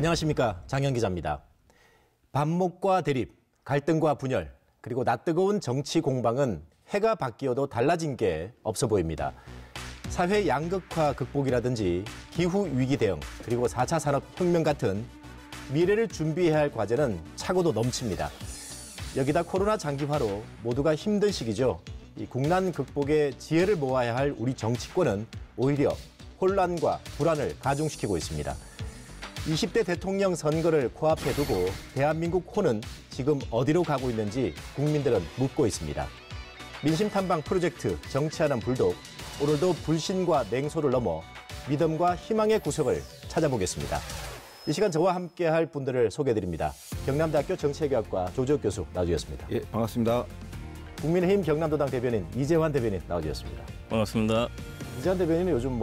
안녕하십니까, 장현 기자입니다. 반목과 대립, 갈등과 분열, 그리고 낯뜨거운 정치 공방은 해가 바뀌어도 달라진 게 없어 보입니다. 사회 양극화 극복이라든지 기후 위기 대응, 그리고 4차 산업혁명 같은 미래를 준비해야 할 과제는 차고도 넘칩니다. 여기다 코로나 장기화로 모두가 힘든 시기죠. 이 국난 극복에 지혜를 모아야 할 우리 정치권은 오히려 혼란과 불안을 가중시키고 있습니다. 20대 대통령 선거를 코앞에 두고 대한민국 호는 지금 어디로 가고 있는지 국민들은 묻고 있습니다. 민심 탐방 프로젝트 정치하는 불독, 오늘도 불신과 냉소를 넘어 믿음과 희망의 구석을 찾아보겠습니다. 이 시간 저와 함께할 분들을 소개해드립니다. 경남대학교 정치외교학과 조지혁 교수 나와주셨습니다. 예, 반갑습니다. 국민의힘 경남도당 대변인 이재환 대변인 나와주셨습니다. 반갑습니다. 이재환 대변인은 요즘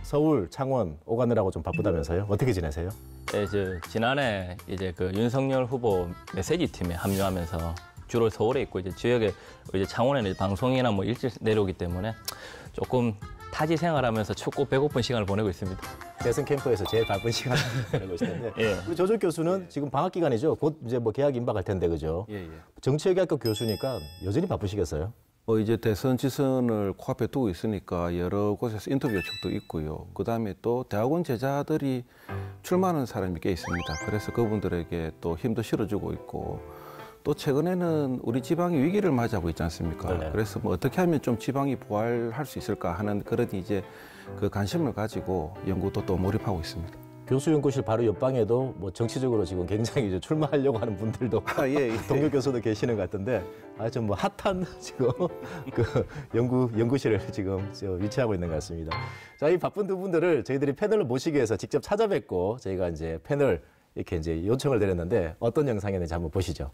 서울, 창원 오가느라고 좀 바쁘다면서요? 어떻게 지내세요? 네, 지난해 그 윤석열 후보 메시지 팀에 합류하면서 주로 서울에 있고 지역에 창원에는 방송이나 일찍 내려오기 때문에 조금 타지 생활하면서 춥고 배고픈 시간을 보내고 있습니다. 대선 캠프에서 제일 바쁜 시간을 보내고 있을 텐데. 예. 우리 조조 교수는 지금 방학 기간이죠. 곧 이제 개학 임박할 텐데, 그죠? 예. 정치외교학과 교수니까 여전히 바쁘시겠어요? 이제 대선 지선을 코앞에 두고 있으니까 여러 곳에서 인터뷰 요청도 있고요. 그다음에 또 대학원 제자들이 출마하는 사람이 꽤 있습니다. 그래서 그분들에게 또 힘도 실어주고 있고, 또 최근에는 우리 지방이 위기를 맞이하고 있지 않습니까? 네. 그래서 어떻게 하면 좀 지방이 부활할 수 있을까 하는 그런 그 관심을 가지고 연구도 또 몰입하고 있습니다. 교수 연구실 바로 옆방에도 정치적으로 지금 굉장히 이제 출마하려고 하는 분들도 예. 동료 교수도 계시는 것 같은데 좀 핫한 지금 그 연구실을 지금 위치하고 있는 것 같습니다. 자, 이 바쁜 두 분들을 저희들이 패널을 모시기 위해서 직접 찾아뵙고 저희가 이제 패널 이렇게 이제 요청을 드렸는데 어떤 영상이었는지 한번 보시죠.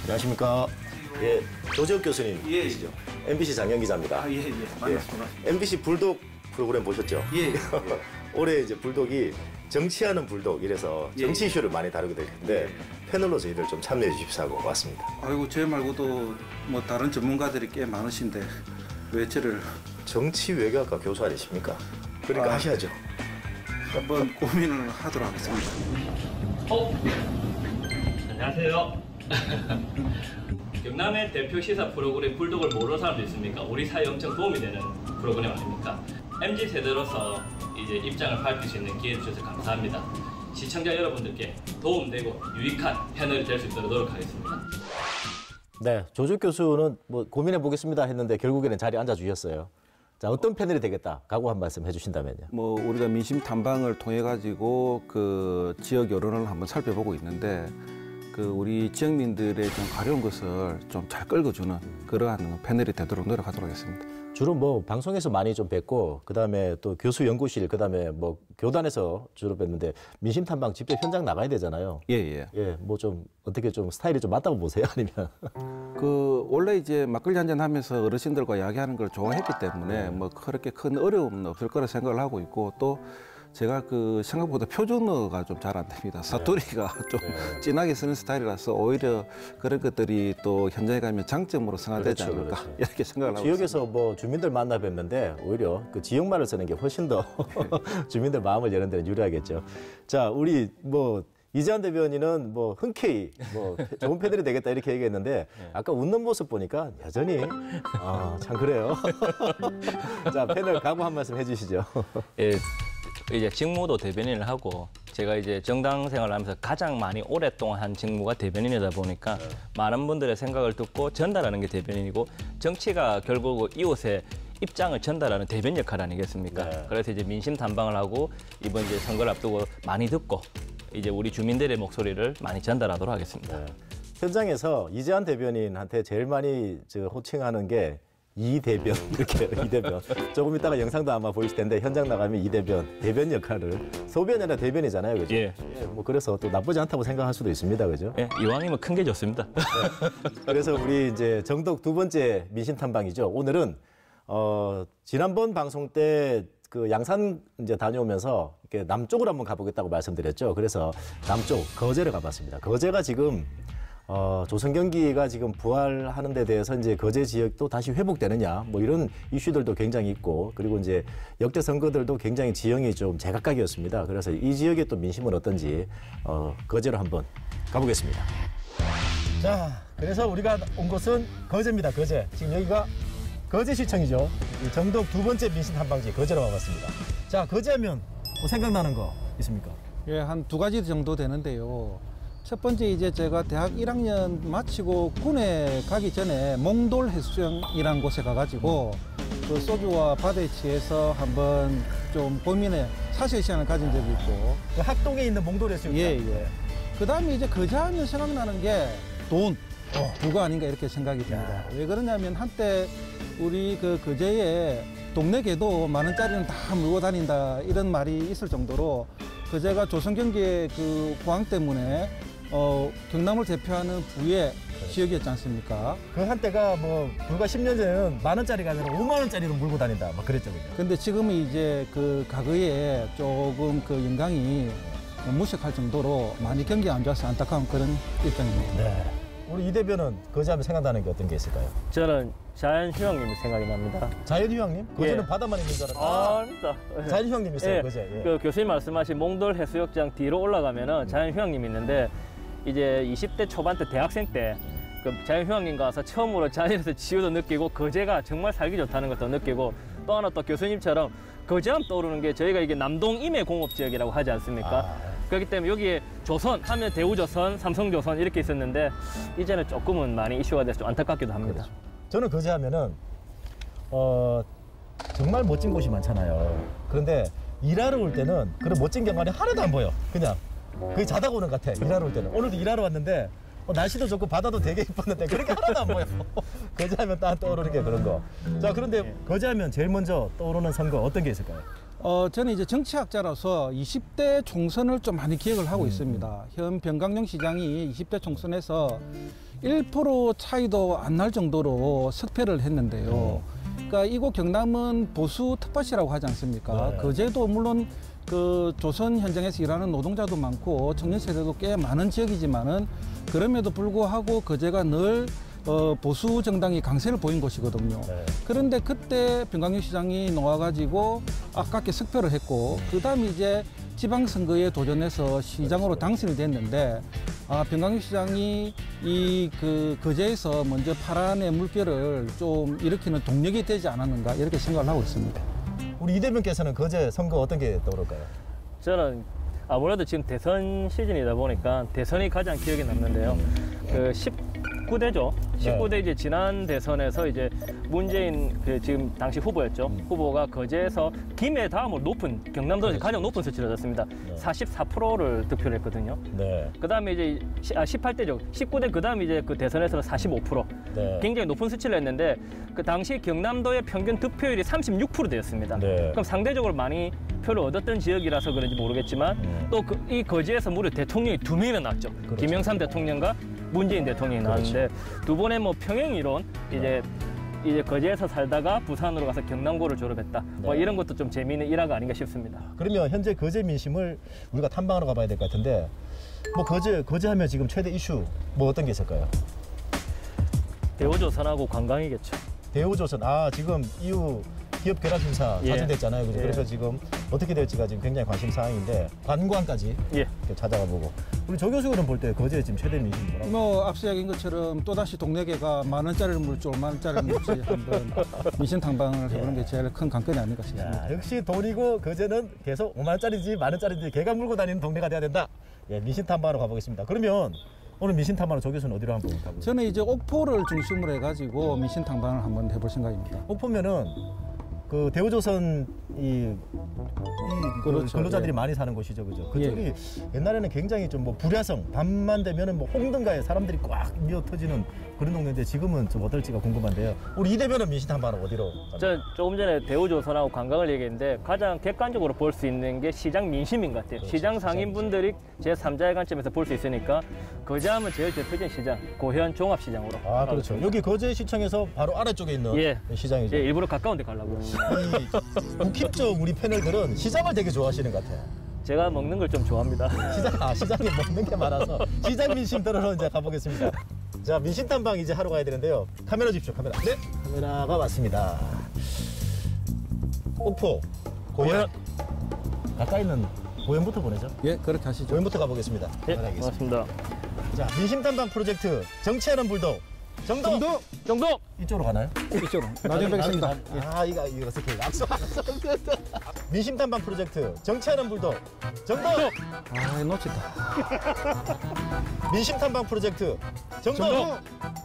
안녕하십니까? 예, 조지혁 교수님 계시죠? MBC 장현 기자입니다. 예. 반갑습니다. MBC 불독 프로그램 보셨죠? 예. 올해 이제 불독이 정치하는 불독 이래서 정치 이슈를 많이 다루게 될 텐데 패널로 저희들 좀 참여해 주십시오 하고 왔습니다. 아이고, 제 말고도 다른 전문가들이 꽤 많으신데 왜 저를 정치 외교학과 교수 아니십니까? 그러니까 하셔야죠. 한번 고민을 하도록 하겠습니다. 안녕하세요. 경남의 대표 시사 프로그램 불독을 모르는 사람도 있습니까? 우리 사회에 엄청 도움이 되는 프로그램 아닙니까? MZ세대로서 이제 입장을 밝힐 수 있는 기회를 주셔서 감사합니다. 시청자 여러분들께 도움되고 유익한 패널이 될 수 있도록 노력하겠습니다. 네, 조지혁 교수는 고민해 보겠습니다 했는데 결국에는 자리에 앉아 주셨어요. 자, 어떤 패널이 되겠다 각오 한 말씀 해주신다면요. 우리가 민심 탐방을 통해 가지고 그 지역 여론을 한번 살펴보고 있는데 우리 지역민들의 좀 가려운 것을 좀 잘 끌어주는 그러한 패널이 되도록 노력하도록 하겠습니다. 주로 방송에서 많이 좀 뵙고 그다음에 또 교수 연구실 그다음에 교단에서 주로 뵙는데 민심 탐방 직접 현장 나가야 되잖아요. 예. 좀 어떻게 좀 스타일이 좀 맞다고 보세요? 아니면 원래 이제 막걸리 한잔 하면서 어르신들과 이야기하는 걸 좋아했기 때문에 그렇게 큰 어려움은 없을 거라 생각을 하고 있고, 또 제가 생각보다 표준어가 좀 잘 안 됩니다. 사투리가 좀 진하게 쓰는 스타일이라서 오히려 그런 것들이 또 현장에 가면 장점으로 승화되지 않을까 이렇게 생각을 하고 있습니다. 지역에서 주민들 만나 뵙는데 오히려 그 지역말을 쓰는 게 훨씬 더 주민들 마음을 여는 데는 유리하겠죠. 자, 우리 이재환 대변인은 흔쾌히 좋은 패널이 되겠다 이렇게 얘기했는데 아까 웃는 모습 보니까 여전히 참 그래요. 자, 패널 각오 한 말씀 해주시죠. 예, 이제 직무도 대변인을 하고 제가 이제 정당 생활을 하면서 가장 많이 오랫동안 한 직무가 대변인이다 보니까 많은 분들의 생각을 듣고 전달하는 게 대변인이고, 정치가 결국 이웃의 입장을 전달하는 대변 역할 아니겠습니까? 네. 그래서 이제 민심 탐방을 하고 이번 이제 선거를 앞두고 많이 듣고 이제 우리 주민들의 목소리를 많이 전달하도록 하겠습니다. 네. 현장에서 이재환 대변인한테 제일 많이 호칭하는 게 이 대변 이렇게 이 대변. 조금 이따가 영상도 아마 보이실 텐데 현장 나가면 이 대변 역할을 소변이 아니라 대변이잖아요, 그죠? 예. 그래서 또 나쁘지 않다고 생각할 수도 있습니다, 그죠? 예, 이왕이면 큰 게 좋습니다. 그래서 우리 이제 정독 두 번째 민심 탐방이죠. 오늘은 지난번 방송 때 양산 이제 다녀오면서 이렇게 남쪽으로 한번 가보겠다고 말씀드렸죠. 그래서 남쪽 거제를 가봤습니다. 거제가 지금 조선 경기가 지금 부활하는 데 대해서 이제 거제 지역도 다시 회복되느냐 뭐 이런 이슈들도 굉장히 있고 그리고 이제 역대 선거들도 굉장히 지형이 좀 제각각이었습니다. 그래서 이 지역의 또 민심은 어떤지 거제로 한번 가보겠습니다. 자, 그래서 우리가 온 곳은 거제입니다. 거제. 지금 여기가 거제시청이죠. 정독 두 번째 민심 탐방지 거제로 와봤습니다. 자, 거제하면 뭐 생각나는 거 있습니까? 예, 한 두 가지 정도 되는데요. 첫 번째 이제 제가 대학 1학년 마치고 군에 가기 전에 몽돌 해수욕장이라는 곳에 가가지고 그 소주와 바다에 취해서 한번 좀 고민에 사실 시간을 가진 적이 있고. 그 학동에 있는 몽돌 해수욕장. 예, 예. 그 다음에 이제 거제하면 생각나는 게 돈, 부가 아닌가 이렇게 생각이 듭니다. 왜 그러냐면 한때 우리 그 거제에 동네 개도 10,000원짜리는 다 물고 다닌다 이런 말이 있을 정도로 거제가 조선 경기의 그 고항 때문에 경남을 대표하는 부의 지역이었지 않습니까? 그 한때가 뭐 불과 10년 전에는 10,000원짜리가 아니라 50,000원짜리로 물고 다닌다 막 그랬죠. 그죠? 근데 지금은 이제 그 과거에 조금 그 영광이 무색할 정도로 많이 경기 안 좋아서 안타까운 그런 입장입니다. 네. 우리 이 대변은 거제하면 생각나는 게 어떤 게 있을까요? 저는 자연휴양림이 생각이 납니다. 자연휴양림? 거제는 예. 바다만 있는 줄 알았다. 아닙니다. 자연휴양림 있어요, 예, 거제. 예. 그 교수님 말씀하신 몽돌 해수욕장 뒤로 올라가면은 자연휴양림이 있는데 이제 20대 초반 때 대학생 때 그 자연휴양림 가서 처음으로 자연에서 지유도 느끼고 거제가 정말 살기 좋다는 것도 느끼고 또 하나 또 교수님처럼 거제하면 떠오르는 게 저희가 이게 남동 임해공업지역이라고 하지 않습니까? 그렇기 때문에 여기에 조선 하면 대우조선, 삼성조선 이렇게 있었는데 이제는 조금은 많이 이슈가 돼서 좀 안타깝기도 합니다. 그렇죠. 저는 거제하면은 정말 멋진 곳이 많잖아요. 그런데 일하러 올 때는 그런 멋진 경관이 하나도 안 보여. 그냥 거의 자다가 오는 것 같아. 일하러 올 때는. 오늘도 일하러 왔는데 날씨도 좋고 바다도 되게 이뻤는데 그렇게 하나도 안 보여. 거제하면 딱 떠오르는 게 그런 거. 자, 그런데 거제하면 제일 먼저 떠오르는 선거 어떤 게 있을까요? 저는 이제 정치학자로서 20대 총선을 좀 많이 기억을 하고 있습니다. 현 병강용 시장이 20대 총선에서 1% 차이도 안 날 정도로 석패를 했는데요. 그러니까 이곳 경남은 보수 텃밭이라고 하지 않습니까? 네. 거제도 물론 그 조선 현장에서 일하는 노동자도 많고 청년 세대도 꽤 많은 지역이지만은 그럼에도 불구하고 거제가 늘 보수 정당이 강세를 보인 곳이거든요. 네. 그런데 그때 병강용 시장이 나와가지고 아깝게 석패를 했고 그다음에 이제 지방선거에 도전해서 시장으로 당선이 됐는데 병강용 시장이 이 그 거제에서 먼저 파란의 물결을 좀 일으키는 동력이 되지 않았는가 이렇게 생각을 하고 있습니다. 우리 이 대변께서는 거제 선거 어떤 게 떠오를까요? 저는 아무래도 지금 대선 시즌이다 보니까 대선이 가장 기억에 남는데요. 그 19대죠. 19대 이제 지난 대선에서 이제 문재인 그 지금 당시 후보였죠. 후보가 거제에서 김해 다음으로 높은 경남도에서 가장 높은 수치를 얻었습니다. 44%를 득표를 했거든요. 네. 그다음에 이제 18대죠. 19대 그다음에 이제 그 대선에서는 45%. 네. 굉장히 높은 수치를 했는데 그 당시 경남도의 평균 득표율이 36%였습니다. 네. 그럼 상대적으로 많이 표를 얻었던 지역이라서 그런지 모르겠지만 또 이 거제에서 무려 대통령이 2명이나 나왔죠. 그렇죠. 김영삼 대통령과 문재인 대통령이 나왔는데 두 번의 뭐 평행 이론 이제 거제에서 살다가 부산으로 가서 경남고를 졸업했다. 뭐 네. 이런 것도 좀 재미있는 일화가 아닌가 싶습니다. 그러면 현재 거제 민심을 우리가 탐방하러 가봐야 될 것 같은데 뭐 거제하면 지금 최대 이슈 뭐 어떤 게 있을까요? 대우조선하고 관광이겠죠. 대우조선 지금 이후 기업 결합 심사 예. 자진됐잖아요. 그죠? 예. 그래서 지금 어떻게 될지가 지금 굉장히 관심 사항인데 관광까지 예. 이렇게 찾아가 보고 우리 조 교수는 볼 때 거제 지금 최대 민심이 뭐라고? 뭐 앞서 이야기한 것처럼 또다시 동네개가 10,000원짜리를 물지 50,000원짜리를 물지 한번 민심 탐방을 해보는 게 제일 큰 관건이 아닌가 싶습니다. 야, 역시 돈이고 거제는 계속 5만원짜리인지 10,000원짜리인지 개가 물고 다니는 동네가 돼야 된다. 예, 민심 탐방하러 가보겠습니다. 그러면 오늘 민심 탐방으로 조 교수는 어디로 한번 가볼까요? 저는 이제 옥포를 중심으로 해가지고 민심 탐방을 한번 해볼 생각입니다. 옥포면은 그 대우조선 그렇죠. 근로자들이 예. 많이 사는 곳이죠, 그죠? 그쪽이 옛날에는 굉장히 좀 뭐 불야성 밤만 되면은 뭐 홍등가에 사람들이 꽉 미어 터지는 그런 동네인데 지금은 좀 어떨지가 궁금한데요. 우리 이 대변은 민심 탐방하러 어디로? 갑니까? 저 조금 전에 대우조선하고 관광을 얘기했는데 가장 객관적으로 볼 수 있는 게 시장 민심인 것 같아요. 그렇죠. 시장 상인분들이 제3자의 관점에서 볼 수 있으니까 거제하면 제일 대표적인 시장, 고현 종합시장으로. 그렇죠. 여기 거제시청에서 바로 아래쪽에 있는 예. 시장이죠. 예, 일부러 가까운 데 가려고요. 이 국힙적 우리 패널들은 시장을 되게 좋아하시는 것 같아요. 제가 먹는 걸 좀 좋아합니다. 시장에 먹는 게 많아서 시장 민심 들으러 이제 가보겠습니다. 자, 민심 탐방 이제 하러 가야 되는데요. 카메라 주십시오, 카메라. 네, 카메라가 왔습니다. 오포, 고현. 가까이 있는 고현부터 보내죠. 예, 그렇게 하시죠. 고현부터 가보겠습니다. 네, 카메라 알겠습니다. 고맙습니다. 자, 민심 탐방 프로젝트 정치하는 불독. 정도. 정도! 이쪽으로 가나요? 이쪽으로. 나중에 뵙겠습니다. 이거 어떻게 악수. 민심 탐방 프로젝트 정치하는 불독. 정도. 아, 놓쳤다. 민심 탐방 프로젝트 정도.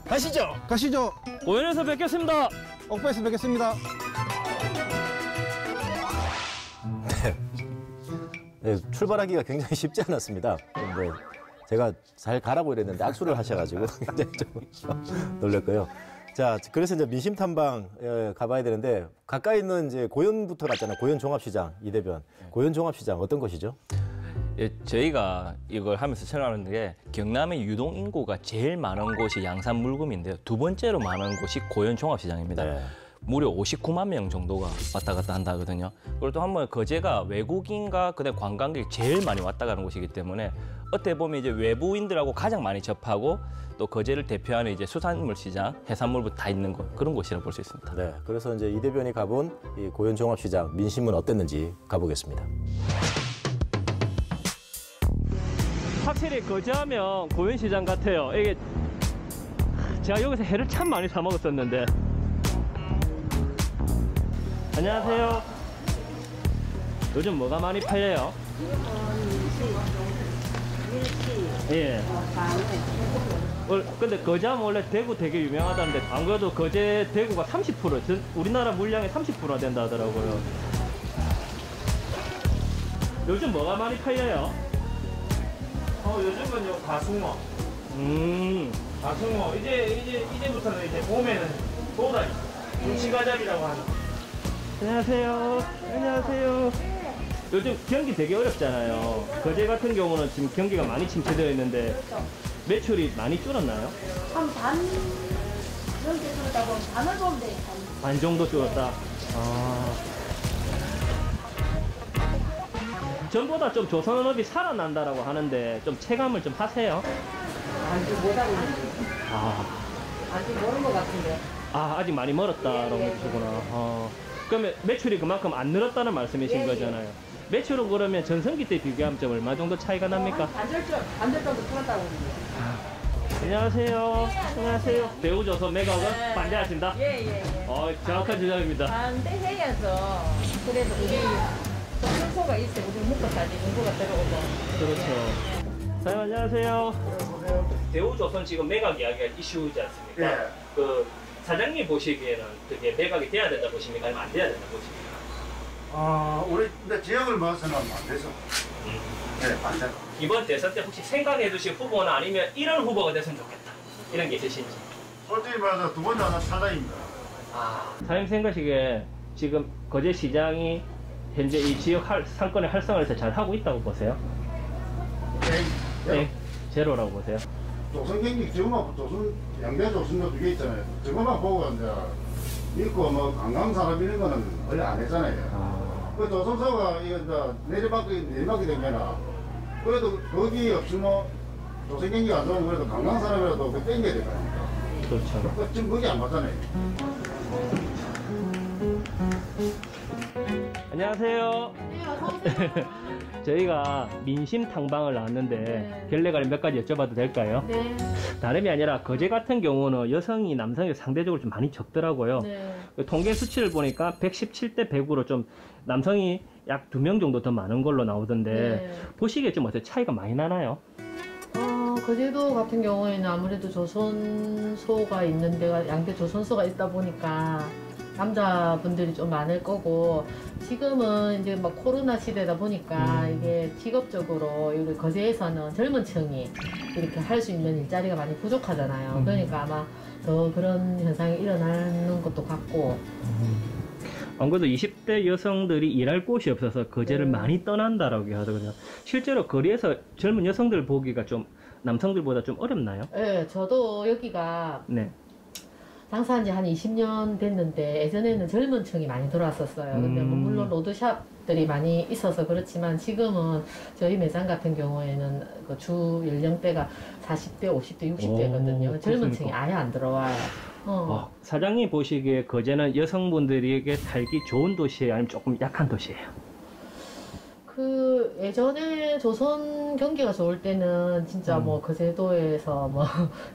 가시죠. 가시죠. 고현에서 뵙겠습니다. 옥배에서 뵙겠습니다. 네, 출발하기가 굉장히 쉽지 않았습니다. 뭐 제가 잘 가라고 이랬는데 악수를 하셔가지고 굉장히 좀 놀랐고요. 자, 그래서 이제 민심 탐방 가봐야 되는데 가까이 있는 이제 고현부터 갔잖아요. 고현 종합시장 이 대변. 고현 종합시장 어떤 것이죠? 예, 저희가 이걸 하면서 생각하는 게 경남의 유동 인구가 제일 많은 곳이 양산 물금인데요. 두 번째로 많은 곳이 고현 종합시장입니다. 네. 무려 59만 명 정도가 왔다 갔다 한다 하거든요. 그리고 또 한번 거제가 외국인과 그다음 관광객이 제일 많이 왔다 가는 곳이기 때문에 어떻게 보면 이제 외부인들하고 가장 많이 접하고 또 거제를 대표하는 이제 수산물 시장, 해산물부 다 있는 곳 그런 곳이라고 볼 수 있습니다. 네, 그래서 이제 이 대변이 가본 이 고현 종합시장 민심은 어땠는지 가보겠습니다. 확실히 거제하면 고현시장 같아요. 이게 제가 여기서 회를 참 많이 사 먹었었는데. 안녕하세요. 요즘 뭐가 많이 팔려요? 예. 근데 거제하면 원래 대구 되게 유명하다는데 안 그래도 거제 대구가 30% 우리나라 물량의 30%가 된다 하더라고요. 요즘 뭐가 많이 팔려요? 요즘은요 가숭어. 가숭어. 이제부터는 이제 봄에는 도다리, 김치가자미라고 하는. 안녕하세요. 안녕하세요. 요즘 경기 되게 어렵잖아요. 거제 같은 경우는 지금 경기가 많이 침체되어 있는데 매출이 많이 줄었나요? 한 반 정도 줄었다 보면 반을 보면 돼. 반 정도 줄었다. 전보다 좀 조선업이 살아난다라고 하는데 좀 체감을 좀 하세요? 아직 못하고 있는데. 아, 아직 모르는 것 같은데. 아직 많이 멀었다라고 예, 예, 하시구나. 그러면 매출이 그만큼 안 늘었다는 말씀이신 예, 예. 거잖아요. 매출은 그러면 전성기 때 비교하면 좀 얼마 정도 차이가 납니까? 반절 정도 줄었다고 그러는데. 안녕하세요. 안녕하세요. 배우조선 매각은 네. 반대하신다? 예. 정확한 주장입니다. 반대해야죠. 그래도 우리 정서가 있어. 우리 먹고 살지. 정보가 들어오고. 그렇죠. 사장님 안녕하세요. 대우조선 지금 매각 이야기가 이슈지 않습니까? 예. 그 사장님 보시기에는 그게 매각이 돼야 된다 보십니까? 아니면 안 돼야 된다 보십니까? 우리 근데 지역을 봐서는 안 돼서. 네, 반대. 이번 대선 때 혹시 생각해 두신 후보나 아니면 이런 후보가 됐으면 좋겠다. 이런 게 있으신지. 솔직히 말해서 두 번 다 탈락입니다. 사장님 생각하시기에 지금 거제 시장이 현재 이 지역 상권의 활성화를 잘 하고 있다고 보세요? 네. 제로라고 보세요? 조선 경기 지금만 양대 조선도 두 개 있잖아요. 저것만 보고 이제 믿고 뭐 관광 산업 이런 거는 원래 안 했잖아요. 그 조선소가 이거 이제 내리막이 되면 그래도 거기 없이 뭐 조선 경기가 안 좋으면 그래도 관광 산업이라도 그 땡겨야 될 거 아닙니까? 그렇죠. 지금 거기 안 맞잖아요. 안녕하세요. 저희가 민심 탐방을 나왔는데 결례 관련 몇 가지 여쭤봐도 될까요? 네. 다름이 아니라 거제 같은 경우는 여성이 남성이 상대적으로 좀 많이 적더라고요. 네. 통계 수치를 보니까 117대 100으로 좀 남성이 약 2명 정도 더 많은 걸로 나오던데 네. 보시기에 좀 어때요? 차이가 많이 나나요? 거제도 같은 경우에는 아무래도 조선소가 있는 데가 양대 조선소가 있다 보니까 남자분들이 좀 많을 거고 지금은 이제 막 코로나 시대다 보니까 이게 직업적으로 여기 거제에서는 젊은 층이 이렇게 할 수 있는 일자리가 많이 부족하잖아요. 그러니까 아마 더 그런 현상이 일어나는 것도 같고. 안 그래도 20대 여성들이 일할 곳이 없어서 거제를 많이 떠난다라고 하더군요. 실제로 거리에서 젊은 여성들 보기가 좀 남성들보다 좀 어렵나요? 네, 저도 여기가 네. 장사한 지 한 20년 됐는데 예전에는 젊은 층이 많이 들어왔었어요. 근데 뭐 물론 로드샵들이 많이 있어서 그렇지만 지금은 저희 매장 같은 경우에는 그 주 연령대가 40대, 50대, 60대거든요. 젊은 층이 아예 안 들어와요. 사장님 보시기에 거제는 여성분들에게 살기 좋은 도시예요? 아니면 조금 약한 도시예요? 그 예전에 조선 경기가 좋을 때는 진짜 뭐 거제도에서 뭐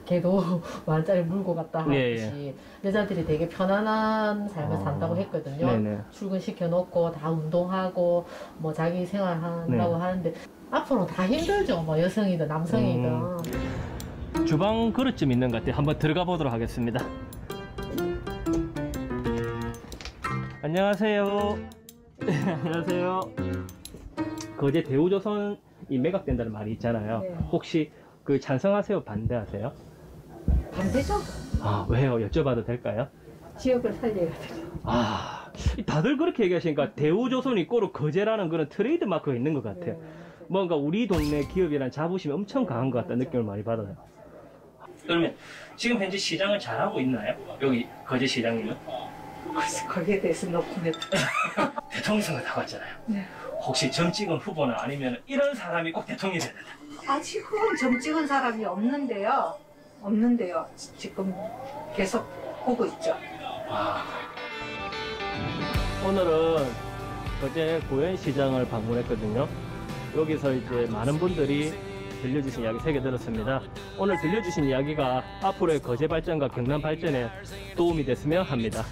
개도 만짜리 물고 갔다 하듯이 여자들이 되게 편안한 삶을 산다고 했거든요. 네네. 출근시켜 놓고 다 운동하고 뭐 자기 생활한다고 하는데 앞으로 다 힘들죠. 뭐 여성이든 남성이든. 주방 그릇쯤 있는 것 같아요. 한번 들어가 보도록 하겠습니다. 안녕하세요. 안녕하세요. 거제 대우조선이 매각된다는 말이 있잖아요. 네. 혹시 그 찬성하세요? 반대하세요? 반대죠? 아, 왜요? 여쭤봐도 될까요? 지역을 살려가지고. 아, 다들 그렇게 얘기하시니까 대우조선이 꼬로 거제라는 그런 트레이드 마크가 있는 것 같아요. 뭔가 우리 동네 기업이란 자부심이 엄청 강한 것 같다는 느낌을 많이 받아요. 그러면 지금 현재 시장을 잘하고 있나요? 여기 거제 시장님은? 글쎄, 거기에 대해서 높으면. 대통령 선거 나왔잖아요. 네. 혹시 점 찍은 후보나 아니면 이런 사람이 꼭 대통령이 돼야 된다. 아직은 점 찍은 사람이 없는데요. 지금 계속 보고 있죠. 오늘은 거제 고현시장을 방문했거든요. 여기서 이제 많은 분들이 들려주신 이야기 3개 들었습니다. 오늘 들려주신 이야기가 앞으로의 거제 발전과 경남 발전에 도움이 됐으면 합니다.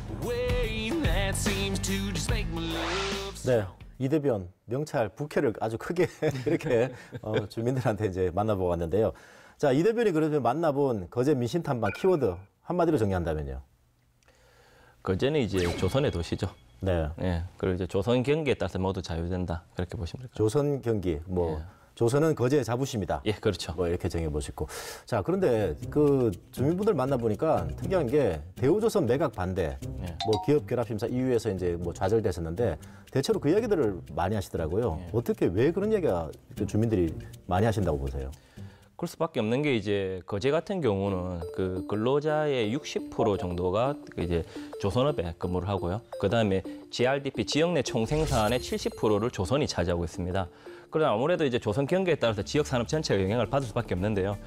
네. 이 대변 명찰 부캐를 아주 크게 이렇게 주민들한테 이제 만나보고 왔는데요. 자, 이 대변이 그러면 만나본 거제 민심 탐방 키워드 한마디로 정리한다면요. 거제는 이제 조선의 도시죠. 네. 예. 그리고 이제 조선 경기에 따라서 모두 자유된다. 그렇게 보시면 될까요? 조선 경기 뭐 예. 조선은 거제의 자부심이다. 예, 그렇죠. 뭐 이렇게 정해 보시고. 자, 그런데 그 주민분들 만나 보니까 특이한 게 대우조선 매각 반대, 예. 뭐 기업 결합 심사 이유에서 이제 뭐 좌절됐었는데 대체로 그 이야기들을 많이 하시더라고요. 예. 어떻게 왜 그런 얘기가 그 주민들이 많이 하신다고 보세요? 그럴 수밖에 없는 게 이제 거제 같은 경우는 그 근로자의 60% 정도가 이제 조선업에 근무를 하고요. 그다음에 GRDP 지역 내 총생산의 70%를 조선이 차지하고 있습니다. 그러다 아무래도 이제 조선 경기에 따라서 지역 산업 전체가 영향을 받을 수밖에 없는데요.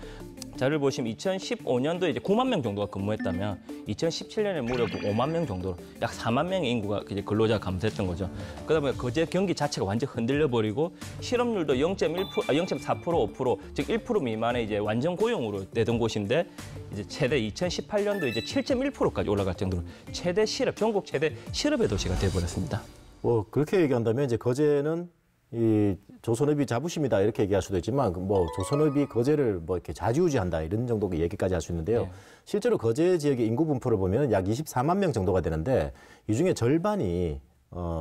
자료를 보시면 2015년도에 이제 9만 명 정도가 근무했다면 2017년에 무려 5만 명 정도로 약 4만 명의 인구가 이제 근로자가 감소했던 거죠. 그러다 보니까 거제 경기 자체가 완전 흔들려 버리고 실업률도 0.4%, 5%, 즉 1% 미만의 이제 완전 고용으로 내던 곳인데 이제 최대 2018년도 이제 7.1%까지 올라갈 정도로 최대 실업, 전국 최대 실업의 도시가 되어버렸습니다. 뭐 그렇게 얘기한다면 이제 거제는 이 조선업이 자부심이다 이렇게 얘기할 수도 있지만 뭐 조선업이 거제를 뭐 이렇게 좌지우지한다 이런 정도의 얘기까지 할 수 있는데요. 네. 실제로 거제 지역의 인구 분포를 보면 약 24만 명 정도가 되는데 이 중에 절반이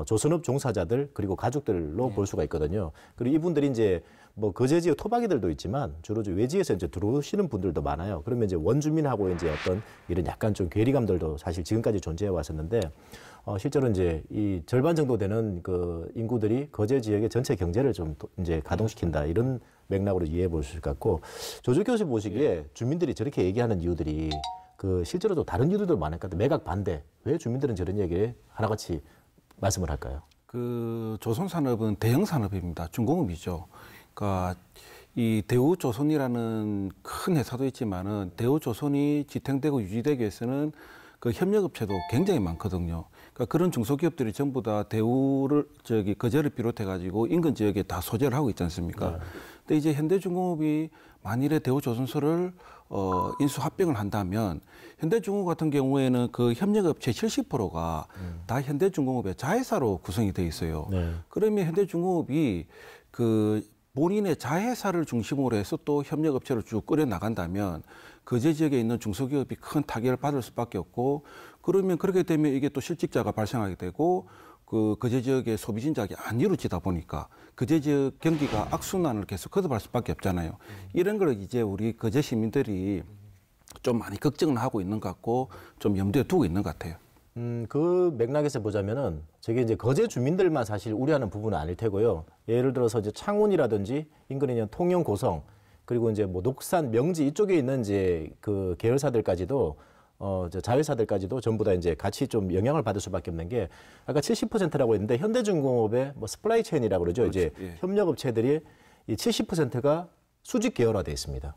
조선업 종사자들 그리고 가족들로 볼 수가 있거든요. 그리고 이분들이 이제 뭐 거제 지역 토박이들도 있지만 주로 외지에서 이제 들어오시는 분들도 많아요. 그러면 이제 원주민하고 이제 어떤 이런 약간 좀 괴리감들도 사실 지금까지 존재해 왔었는데 실제로 이제 이 절반 정도 되는 그 인구들이 거제 지역의 전체 경제를 좀 이제 가동시킨다 이런 맥락으로 이해해 볼 수 있을 것 같고 조조 교수 보시기에 주민들이 저렇게 얘기하는 이유들이 그 실제로 또 다른 이유들도 많을 것 같아요. 매각 반대 왜 주민들은 저런 얘기를 하나같이 말씀을 할까요? 그 조선 산업은 대형 산업입니다. 중공업이죠. 그러니까 이 대우조선이라는 큰 회사도 있지만은 대우조선이 지탱되고 유지되기 위해서는 그 협력업체도 굉장히 많거든요. 그러니까 그런 중소기업들이 전부 다 대우를 거제를 비롯해 가지고 인근 지역에 다 소재를 하고 있지 않습니까? 네. 근데 이제 현대중공업이 만일에 대우조선소를 인수 합병을 한다면 현대중공업 같은 경우에는 그 협력업체 70%가 다 현대중공업의 자회사로 구성이 돼 있어요. 네. 그러면 현대중공업이 그 본인의 자회사를 중심으로 해서 또 협력업체를 쭉 끌어 나간다면 거제 지역에 있는 중소기업이 큰 타격을 받을 수밖에 없고 그러면 그렇게 되면 이게 또 실직자가 발생하게 되고 그 거제 지역의 소비 진작이 안 이루어지다 보니까 거제 지역 경기가 악순환을 계속 거듭할 수밖에 없잖아요. 이런 걸 이제 우리 거제 시민들이 좀 많이 걱정을 하고 있는 것 같고 좀 염두에 두고 있는 것 같아요. 그 맥락에서 보자면은 저게 이제 거제 주민들만 사실 우려하는 부분은 아닐 테고요. 예를 들어서 이제 창원이라든지 인근에 있는 통영, 고성 그리고 이제 뭐 녹산, 명지 이쪽에 있는 이제 그 계열사들까지도 저 자회사들까지도 전부 다 이제 같이 좀 영향을 받을 수밖에 없는 게 아까 70%라고 했는데 현대중공업의 뭐 스플라이 체인이라고 그러죠. 그렇죠. 이제 예. 협력업체들이 이 70%가 수직 계열화돼 있습니다.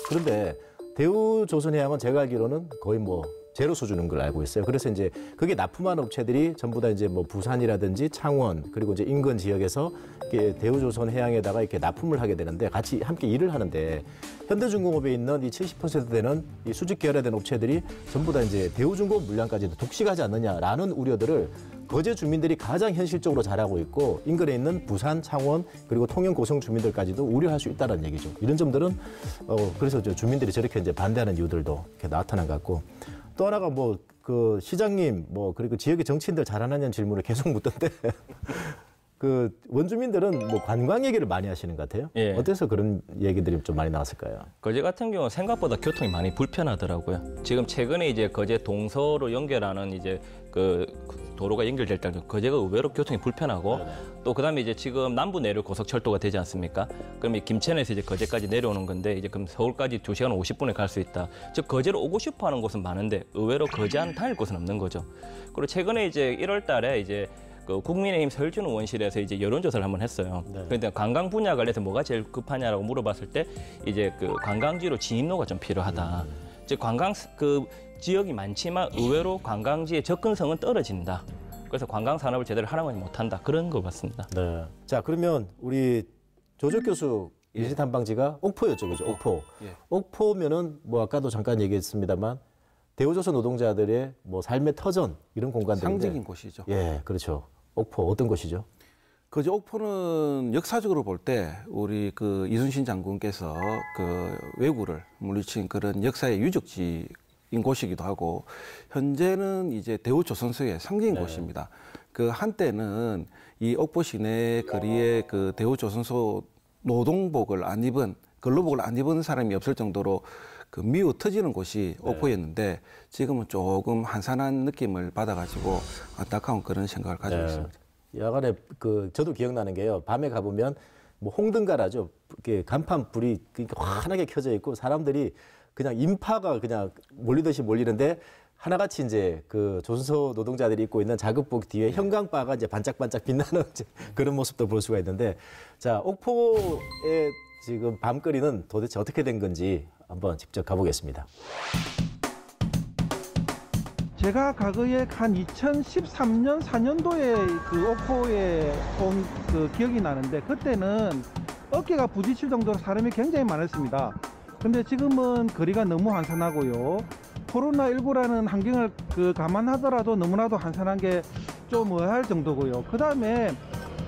그런데 대우조선해양은 제가 알기로는 거의 뭐 제로 수준인 걸 알고 있어요. 그래서 이제 그게 납품한 업체들이 전부 다 이제 뭐 부산이라든지 창원 그리고 이제 인근 지역에서 이렇게 대우조선해양에다가 이렇게 납품을 하게 되는데 같이 함께 일을 하는데 현대중공업에 있는 이 70% 되는 이 수직 계열화된 업체들이 전부 다 이제 대우중공업 물량까지도 독식하지 않느냐라는 우려들을 거제 주민들이 가장 현실적으로 잘하고 있고 인근에 있는 부산, 창원 그리고 통영, 고성 주민들까지도 우려할 수 있다는 얘기죠. 이런 점들은 그래서 저 주민들이 저렇게 이제 반대하는 이유들도 이렇게 나타난 것 같고 또 하나가 뭐 그 시장님 뭐 그리고 지역의 정치인들 잘하느냐는 질문을 계속 묻던데 그 원주민들은 뭐 관광 얘기를 많이 하시는 것 같아요. 예. 어때서 그런 얘기들이 좀 많이 나왔을까요? 거제 같은 경우는 생각보다 교통이 많이 불편하더라고요. 지금 최근에 이제 거제 동서로 연결하는 이제 그 도로가 연결될 때 거제가 의외로 교통이 불편하고 또 그다음에 이제 지금 남부 내륙 고속철도가 되지 않습니까? 그럼 이 김천에서 이제 거제까지 내려오는 건데 이제 그럼 서울까지 2시간 50분에 갈 수 있다. 즉 거제로 오고 싶어 하는 곳은 많은데 의외로 거제 안 다닐 곳은 없는 거죠. 그리고 최근에 이제 1월 달에 이제 그 국민의힘 서울준 의원실에서 이제 여론조사를 한번 했어요. 그런데 관광 분야 관련해서 뭐가 제일 급하냐라고 물어봤을 때 이제 그 관광지로 진입로가 좀 필요하다. 즉 관광 그 지역이 많지만 의외로 관광지의 접근성은 떨어진다. 그래서 관광 산업을 제대로 활용하지 못한다. 그런 것 같습니다. 네. 자 그러면 우리 조적 교수 일시 탐방지가 옥포였죠, 그죠? 옥포. 예. 옥포면은 뭐 아까도 잠깐 얘기했습니다만 대우조선 노동자들의 뭐 삶의 터전 이런 공간들인데 상징인 곳이죠. 예, 그렇죠. 옥포 어떤 곳이죠? 거제 옥포는 역사적으로 볼 때 우리 그 이순신 장군께서 그 왜구를 물리친 그런 역사의 유적지인 곳이기도 하고 현재는 이제 대우조선소의 상징인 곳입니다. 그 한때는 이 옥포 시내 거리에 그 대우조선소 노동복을 안 입은 근로복을 안 입은 사람이 없을 정도로 그 미어 터지는 곳이 옥포였는데 지금은 조금 한산한 느낌을 받아가지고 안타까운 그런 생각을 가지고 있습니다. 야간에 그 저도 기억나는 게요. 밤에 가보면 뭐 홍등가라죠. 이렇게 간판 불이 그러니까 환하게 켜져 있고 사람들이 그냥 인파가 그냥 몰리듯이 몰리는데 하나같이 이제 그 조선소 노동자들이 입고 있는 자급복 뒤에 형광바가 이제 반짝반짝 빛나는 이제 그런 모습도 볼 수가 있는데 자 옥포의 지금 밤거리는 도대체 어떻게 된 건지 한번 직접 가보겠습니다. 제가 과거에 한 2013년, 4년도에 그 옥포에 온 그 기억이 나는데 그때는 어깨가 부딪힐 정도로 사람이 굉장히 많았습니다. 근데 지금은 거리가 너무 한산하고요. 코로나19라는 환경을 그 감안하더라도 너무나도 한산한 게 좀 의아할 정도고요. 그 다음에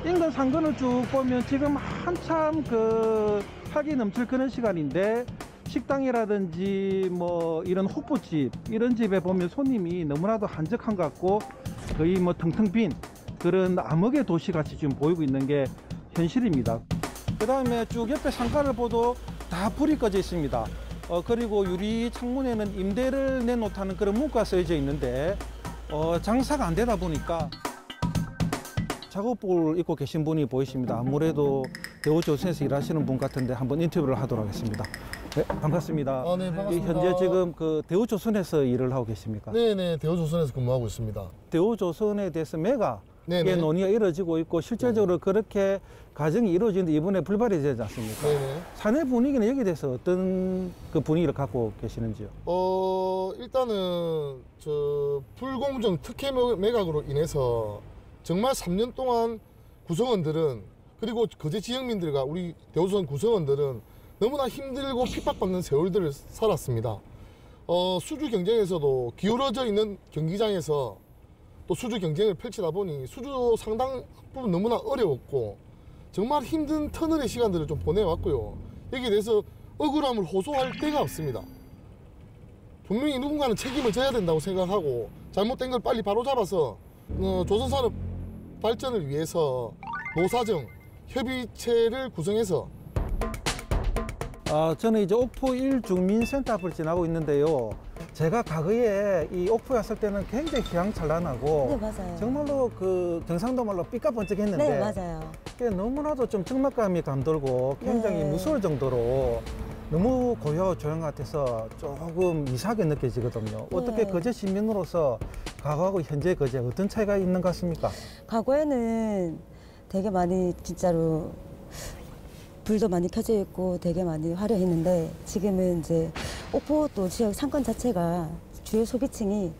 인근 상권을 쭉 보면 지금 한참 그 활기 넘칠 그런 시간인데 식당이라든지 뭐 이런 호프집 이런 집에 보면 손님이 너무나도 한적한 것 같고 거의 뭐 텅텅 빈 그런 암흑의 도시같이 지금 보이고 있는 게 현실입니다. 그 다음에 쭉 옆에 상가를 봐도 다 불이 꺼져 있습니다. 그리고 유리 창문에는 임대를 내놓다는 그런 문구가 써져 있는데 장사가 안 되다 보니까 작업복을 입고 계신 분이 보이십니다. 아무래도 대우조선에서 일하시는 분 같은데 한번 인터뷰를 하도록 하겠습니다. 네, 반갑습니다. 네, 반갑습니다. 현재 지금 그 대우조선에서 일을 하고 계십니까? 네네, 대우조선에서 근무하고 있습니다. 대우조선에 대해서 매각의 네네. 논의가 이루어지고 있고 실질적으로 그렇게 과정이 이루어지는데 이번에 불발이 되지 않습니까? 네네. 사내 분위기는 여기에 대해서 어떤 그 분위기를 갖고 계시는지요? 일단은 저 불공정 특혜 매각으로 인해서 정말 3년 동안 구성원들은 그리고 거제 지역민들과 우리 대우조선 구성원들은 너무나 힘들고 핍박받는 세월들을 살았습니다. 수주 경쟁에서도 기울어져 있는 경기장에서 또 수주 경쟁을 펼치다 보니 수주 상당 부분 너무나 어려웠고 정말 힘든 터널의 시간들을 좀 보내왔고요. 여기에 대해서 억울함을 호소할 데가 없습니다. 분명히 누군가는 책임을 져야 된다고 생각하고 잘못된 걸 빨리 바로잡아서 조선산업 발전을 위해서 노사정 협의체를 구성해서 저는 이제 옥포 1주민센터 앞을 지나고 있는데요. 제가 과거에 이 옥포에 왔을 때는 굉장히 휘황찬란하고 네, 맞아요. 정말로 그 경상도 말로 삐까번쩍했는데 네, 맞아요. 그게 너무나도 좀 적막감이 감돌고 굉장히 네. 무서울 정도로 너무 고요 조용 같아서 조금 이상하게 느껴지거든요. 어떻게 거제 시민으로서 과거하고 현재 거제 어떤 차이가 있는 것 같습니까? 과거에는 되게 많이 진짜로 불도 많이 켜져 있고 되게 많이 화려했는데 지금은 이제 옥포도 지역 상권 자체가 주요 소비층이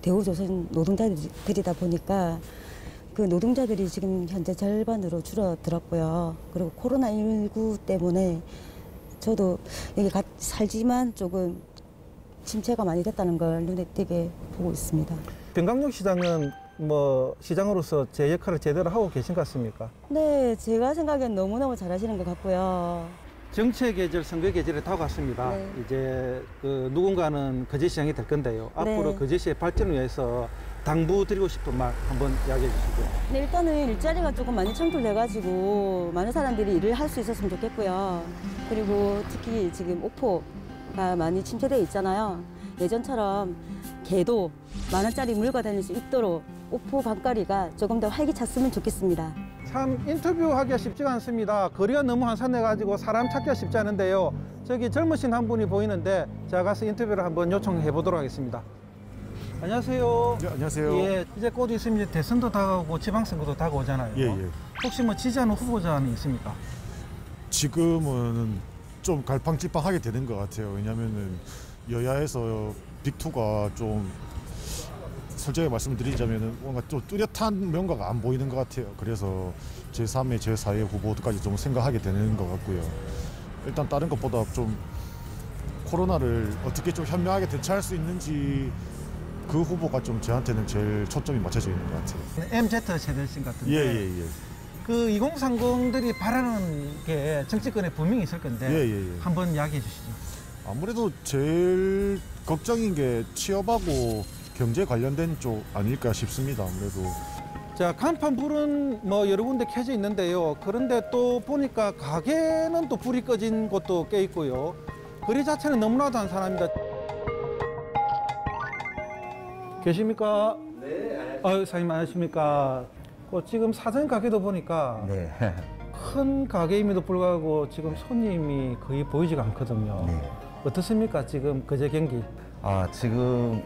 대우조선 노동자들이다 보니까 그 노동자들이 지금 현재 절반으로 줄어들었고요. 그리고 코로나19 때문에 저도 여기 살지만 조금 침체가 많이 됐다는 걸 눈에 띄게 보고 있습니다. 병강용 시장은 뭐 시장으로서 제 역할을 제대로 하고 계신 것 같습니까? 네, 제가 생각엔 너무너무 잘하시는 것 같고요. 정치의 계절, 선거의 계절에 다가왔습니다. 네. 이제 누군가는 거제시장이 될 건데요. 앞으로 네. 거제시의 발전을 위해서 당부드리고 싶은 말 한번 이야기해 주시죠. 네, 일단은 일자리가 조금 많이 창출돼가지고 많은 사람들이 일을 할 수 있었으면 좋겠고요. 그리고 특히 지금 옥포가 많이 침체되어 있잖아요. 예전처럼 개도 10,000원짜리 물고 다닐 수 있도록 옥포 밤거리가 조금 더 활기찼으면 좋겠습니다. 참 인터뷰하기가 쉽지가 않습니다. 거리가 너무 한산해가지고 사람 찾기가 쉽지 않은데요. 저기 젊으신 한 분이 보이는데 제가 가서 인터뷰를 한번 요청해 보도록 하겠습니다. 안녕하세요. 네, 안녕하세요. 예, 이제 곧 있으면 이제 대선도 다가오고 지방선거도 다가오잖아요. 예, 예. 혹시 뭐 지지하는 후보자는 있습니까? 지금은 좀 갈팡질팡하게 되는 것 같아요. 왜냐하면은 여야에서 빅2가 좀 솔직하게 말씀드리자면은 뭔가 좀 뚜렷한 명가가 안 보이는 것 같아요. 그래서 제3의 제4의 후보까지 좀 생각하게 되는 것 같고요. 일단 다른 것보다 좀 코로나를 어떻게 좀 현명하게 대처할 수 있는지 그 후보가 좀 저한테는 제일 초점이 맞춰져 있는 것 같아요. MZ 세대신 같은데. 예. 그 2030들이 바라는 게 정치권에 분명히 있을 건데 예. 한번 이야기해 주시죠. 아무래도 제일 걱정인 게 취업하고 경제 관련된 쪽 아닐까 싶습니다. 아무래도. 자, 간판 불은 뭐 여러 군데 켜져 있는데요. 그런데 또 보니까 가게는 또 불이 꺼진 곳도 꽤 있고요. 거리 자체는 너무나도 한산합니다. 계십니까? 네. 사장님 안녕하십니까? 지금 사전 가게도 보니까 네. 큰 가게임에도 불구하고 지금 손님이 거의 보이지가 않거든요. 네. 어떻습니까? 지금 거제 경기? 지금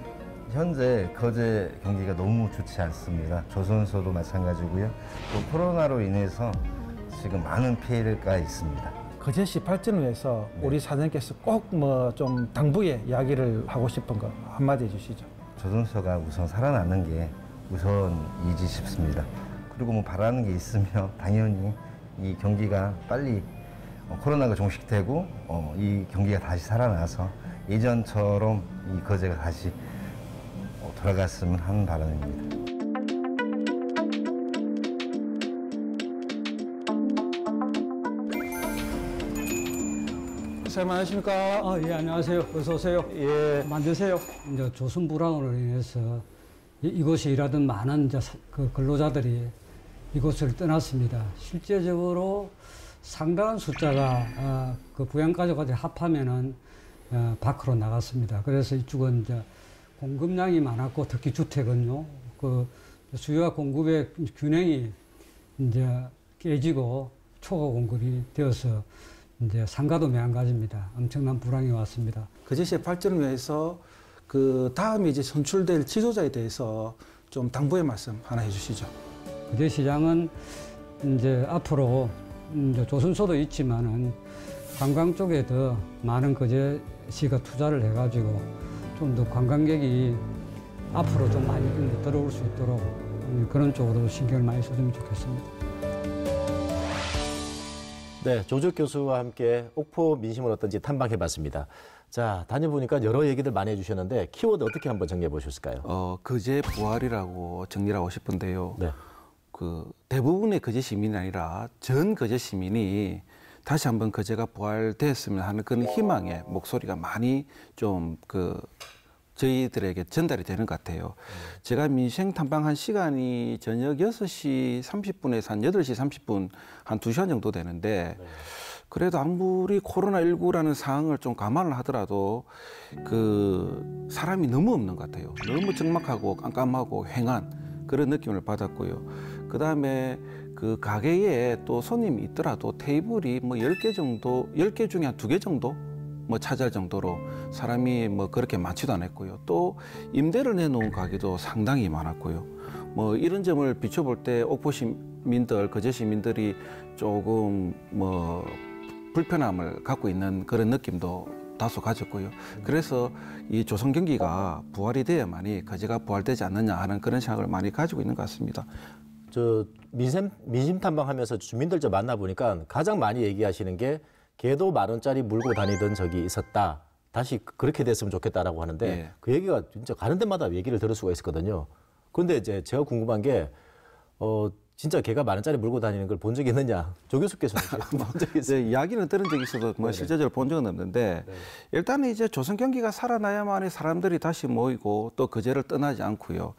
현재 거제 경기가 너무 좋지 않습니다. 조선소도 마찬가지고요. 또 코로나로 인해서 지금 많은 피해가 있습니다. 거제시 발전을 위해서 네. 우리 사장님께서 꼭 뭐 좀 당부의 이야기를 하고 싶은 거 한마디 해주시죠. 조선소가 우선 살아나는 게 우선이지 싶습니다. 그리고 뭐 바라는 게 있으면 당연히 이 경기가 빨리 코로나가 종식되고 이 경기가 다시 살아나서 예전처럼 이 거제가 다시 돌아갔으면 하는 바람입니다. 사장님 안녕하십니까? 예, 안녕하세요. 어서 오세요. 예. 만드세요. 이제 조선 불황으로 인해서 이곳에 일하던 많은 이제 그 근로자들이 이곳을 떠났습니다. 실제적으로 상당한 숫자가 그 부양가족까지 합하면은 밖으로 나갔습니다. 그래서 이쪽은 이제 공급량이 많았고 특히 주택은요, 그 수요와 공급의 균형이 이제 깨지고 초과 공급이 되어서 이제 상가도 매한가지입니다. 엄청난 불황이 왔습니다. 거제시의 발전을 위해서 그 다음에 이제 선출될 지도자에 대해서 좀 당부의 말씀 하나 해주시죠. 거제시장은 이제 앞으로 이제 조선소도 있지만은 관광 쪽에 더 많은 거제시가 투자를 해가지고 좀 더 관광객이 앞으로 좀 많이 들어올 수 있도록 그런 쪽으로 신경을 많이 써주면 좋겠습니다. 네, 조적 교수와 함께 옥포 민심은 어떤지 탐방해봤습니다. 자, 다녀보니까 여러 얘기들 많이 해주셨는데 키워드 어떻게 한번 정리해 보셨을까요? 거제 부활이라고 정리를 하고 싶은데요. 네. 그 대부분의 거제 시민이 아니라 전 거제 시민이 다시 한번 거제가 부활됐으면 하는 그런 희망의 목소리가 많이 좀 저희들에게 전달이 되는 것 같아요. 제가 민생 탐방한 시간이 저녁 6시 30분에서 한 8시 30분, 한 2시간 정도 되는데, 그래도 아무리 코로나19라는 상황을 좀 감안을 하더라도 그 사람이 너무 없는 것 같아요. 너무 적막하고 깜깜하고 휑한 그런 느낌을 받았고요. 그 다음에 그 가게에 또 손님이 있더라도 테이블이 뭐 10개 정도, 10개 중에 한 2개 정도 뭐 차지할 정도로 사람이 뭐 그렇게 많지도 않았고요. 또 임대를 내놓은 가게도 상당히 많았고요. 뭐 이런 점을 비춰볼 때 옥포 시민들, 거제 시민들이 조금 뭐 불편함을 갖고 있는 그런 느낌도 다소 가졌고요. 그래서 이 조선 경기가 부활이 돼야만이 거제가 부활되지 않느냐 하는 그런 생각을 많이 가지고 있는 것 같습니다. 저 민심 탐방하면서 주민들 좀 만나보니까 가장 많이 얘기하시는 게 걔도 10,000원짜리 물고 다니던 적이 있었다. 다시 그렇게 됐으면 좋겠다라고 하는데 예. 그 얘기가 진짜 가는 데마다 얘기를 들을 수가 있었거든요. 그런데 이제 제가 궁금한 게 진짜 걔가 10,000원짜리 물고 다니는 걸 본 적이 있느냐? 조 교수께서는 본 적이 있어요? 이야기는 들은 적이 있어도 뭐 실제적으로 본 적은 없는데 일단은 이제 조선 경기가 살아나야만이 사람들이 다시 모이고 또 거제를 떠나지 않고요.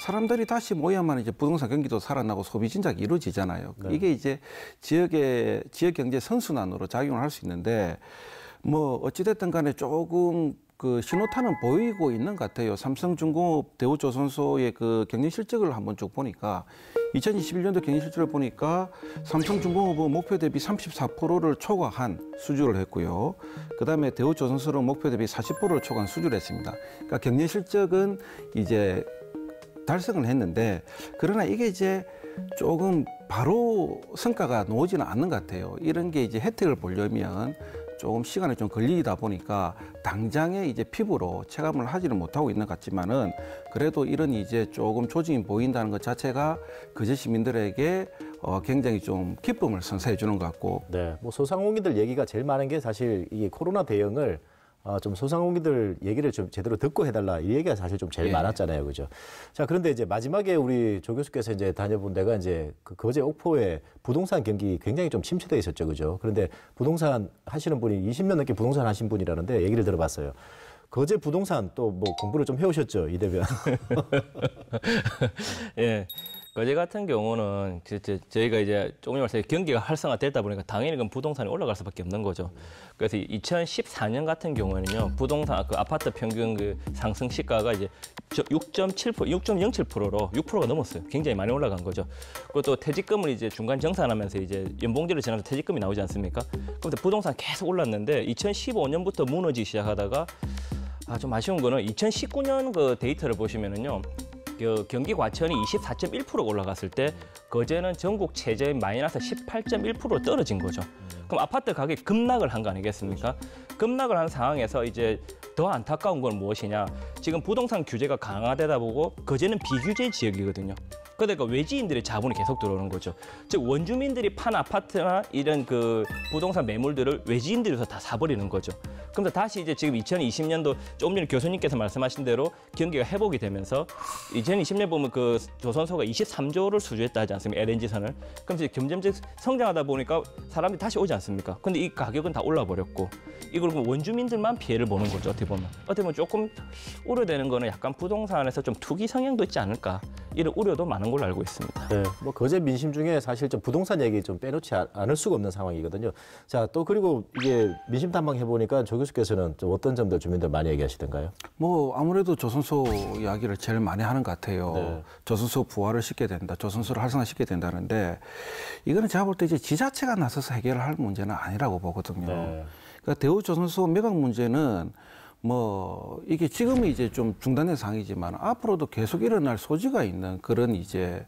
사람들이 다시 모여야만 이제 부동산 경기도 살아나고 소비 진작이 이루어지잖아요. 네. 이게 이제 지역 경제 선순환으로 작용을 할 수 있는데 뭐 어찌됐든 간에 조금 그 신호탄은 보이고 있는 것 같아요. 삼성중공업 대우조선소의 그 경영 실적을 한번 쭉 보니까 2021년도 경영 실적을 보니까 삼성중공업은 목표 대비 34%를 초과한 수주를 했고요. 그다음에 대우조선소는 목표 대비 40%를 초과한 수주를 했습니다. 그러니까 경영 실적은 이제 달성을 했는데 그러나 이게 이제 조금 바로 성과가 나오지는 않는 것 같아요. 이런 게 이제 혜택을 보려면 조금 시간이 좀 걸리다 보니까 당장에 이제 피부로 체감을 하지는 못하고 있는 것 같지만은 그래도 이런 이제 조금 조짐이 보인다는 것 자체가 거제 시민들에게 굉장히 좀 기쁨을 선사해 주는 것 같고. 네, 뭐 소상공인들 얘기가 제일 많은 게 사실 이 코로나 대응을 좀 소상공인들 얘기를 좀 제대로 듣고 해달라 이 얘기가 사실 좀 제일 많았잖아요, 그죠? 자, 그런데 이제 마지막에 우리 조 교수께서 이제 다녀본 데가 이제 그 거제 옥포의 부동산 경기 굉장히 좀 침체돼 있었죠, 그죠? 그런데 부동산 하시는 분이 20년 넘게 부동산 하신 분이라는데 얘기를 들어봤어요. 거제 부동산 또 뭐 공부를 좀 해오셨죠, 이 대변? 예. 거제 같은 경우는 저희가 이제 조금 전에 경기가 활성화되다 보니까 당연히 그 부동산이 올라갈 수밖에 없는 거죠. 그래서 2014년 같은 경우에는요, 부동산 그 아파트 평균 그 상승 시가가 이제 6.07%로 6%가 넘었어요. 굉장히 많이 올라간 거죠. 그리고 또 퇴직금을 이제 중간 정산하면서 이제 연봉제를 지나서 퇴직금이 나오지 않습니까? 그런데 부동산 계속 올랐는데 2015년부터 무너지기 시작하다가 좀 아쉬운 거는 2019년 그 데이터를 보시면은요. 경기 과천이 24.1%가 올라갔을 때 거제는 전국 최저인 마이너스 18.1%로 떨어진 거죠. 그럼 아파트 가격이 급락을 한 거 아니겠습니까? 급락을 한 상황에서 이제 더 안타까운 건 무엇이냐? 지금 부동산 규제가 강화되다 보고 거제는 비규제 지역이거든요. 그러니까 외지인들의 자본이 계속 들어오는 거죠. 즉 원주민들이 판 아파트나 이런 그 부동산 매물들을 외지인들에서 다 사버리는 거죠. 그럼 다시 이제 지금 2020년도 조금 전에 교수님께서 말씀하신 대로 경기가 회복이 되면서 2020년 보면 그 조선소가 23조를 수주했다 하지 않습니까? LNG선을. 그럼 이제 점점 성장하다 보니까 사람들이 다시 오지 않습니까? 근데 이 가격은 다 올라 버렸고 이걸 원주민들만 피해를 보는 거죠. 어떻게 보면 조금 우려되는 거는 약간 부동산에서 좀 투기 성향도 있지 않을까 이런 우려도 많은 걸로 알고 있습니다. 네, 뭐 거제 민심 중에 사실 좀 부동산 얘기 좀 빼놓지 않을 수가 없는 상황이거든요. 자, 또 그리고 이게 민심 탐방 해보니까 조 교수께서는 좀 어떤 점들 주민들 많이 얘기하시던가요? 뭐 아무래도 조선소 이야기를 제일 많이 하는 것 같아요. 네. 조선소 부활을 시켜야 된다, 조선소를 활성화시켜야 된다는데 이거는 제가 볼 때 이제 지자체가 나서서 해결을 할 문제는 아니라고 보거든요. 네. 그러니까 대우조선소 매각 문제는 뭐 이게 지금은 이제 좀 중단된 상황이지만 앞으로도 계속 일어날 소지가 있는 그런 이제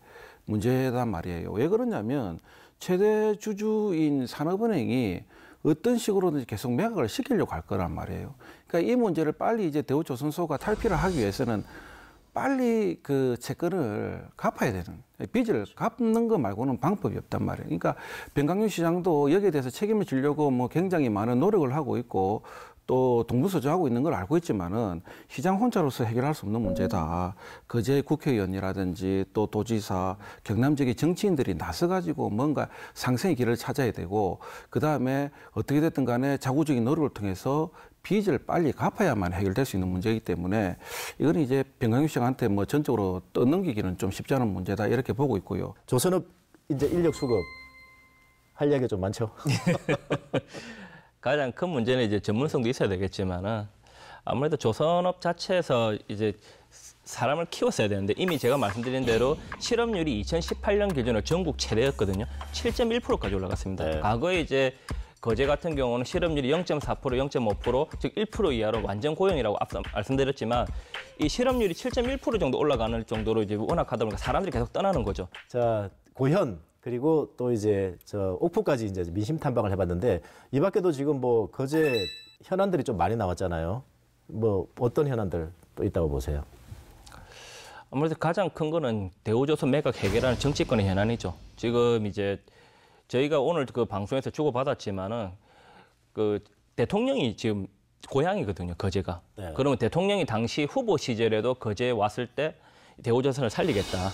문제단 말이에요. 왜 그러냐면 최대 주주인 산업은행이 어떤 식으로든 계속 매각을 시키려고 할 거란 말이에요. 그러니까 이 문제를 빨리 이제 대우조선소가 탈피를 하기 위해서는 빨리 그 채권을 갚아야 되는, 빚을 갚는 거 말고는 방법이 없단 말이에요. 그러니까 변강윤 시장도 여기에 대해서 책임을 지려고 뭐 굉장히 많은 노력을 하고 있고 또 동분서주하고 있는 걸 알고 있지만은 시장 혼자로서 해결할 수 없는 문제다. 거제 국회의원이라든지 또 도지사, 경남 지역의 정치인들이 나서가지고 뭔가 상생의 길을 찾아야 되고 그 다음에 어떻게 됐든 간에 자구적인 노력을 통해서 빚을 빨리 갚아야만 해결될 수 있는 문제이기 때문에 이거는 이제 변강윤 시장한테 뭐 전적으로 떠넘기기는 좀 쉽지 않은 문제다 이렇게 보고 있고요. 조선업 이제 인력 수급 할 얘기가 좀 많죠. 가장 큰 문제는 이제 전문성도 있어야 되겠지만은 아무래도 조선업 자체에서 이제 사람을 키웠어야 되는데 이미 제가 말씀드린 대로 실업률이 2018년 기준으로 전국 최대였거든요. 7.1%까지 올라갔습니다. 네. 과거에 이제 거제 같은 경우는 실업률이 0.4%, 0.5%, 즉 1% 이하로 완전 고용이라고 앞서 말씀드렸지만 이 실업률이 7.1% 정도 올라가는 정도로 이제 워낙 하다 보니까 사람들이 계속 떠나는 거죠. 자, 고현 그리고 또 이제 저 옥포까지 이제 민심 탐방을 해봤는데 이 밖에도 지금 뭐 거제 현안들이 좀 많이 나왔잖아요. 뭐 어떤 현안들 또 있다고 보세요? 아무래도 가장 큰 거는 대우조선 매각 해결하는 정치권의 현안이죠. 지금 이제 저희가 오늘 그 방송에서 주고받았지만은 그 대통령이 지금 고향이거든요, 거제가. 네. 그러면 대통령이 당시 후보 시절에도 거제에 왔을 때 대우조선을 살리겠다.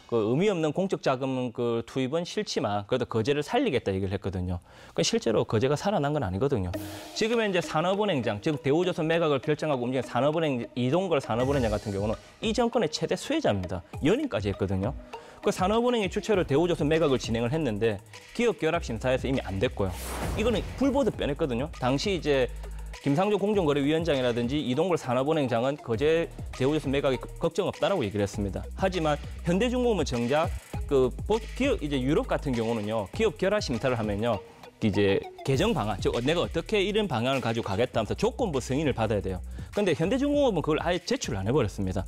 그 의미 없는 공적 자금 그 투입은 싫지만 그래도 거제를 살리겠다 얘기를 했거든요. 그 실제로 거제가 살아난 건 아니거든요. 지금의 이제 산업은행장, 즉 대우조선 매각을 결정하고 움직인 산업은행 이동걸 산업은행장 같은 경우는 이 정권의 최대 수혜자입니다. 연임까지 했거든요. 그 산업은행이 주체로 대우조선 매각을 진행을 했는데 기업결합심사에서 이미 안 됐고요. 이거는 불보듯 뻔했거든요. 당시 이제 김상조 공정거래위원장이라든지 이동걸 산업은행장은 거제 대우조선 매각이 걱정 없다라고 얘기를 했습니다. 하지만 현대중공업은 정작 그 기업 이제 유럽 같은 경우는요 기업 결합 심사를 하면요 이제 개정 방안, 즉 내가 어떻게 이런 방향을 가지고 가겠다 하면서 조건부 승인을 받아야 돼요. 그런데 현대중공업은 그걸 아예 제출을 안 해버렸습니다.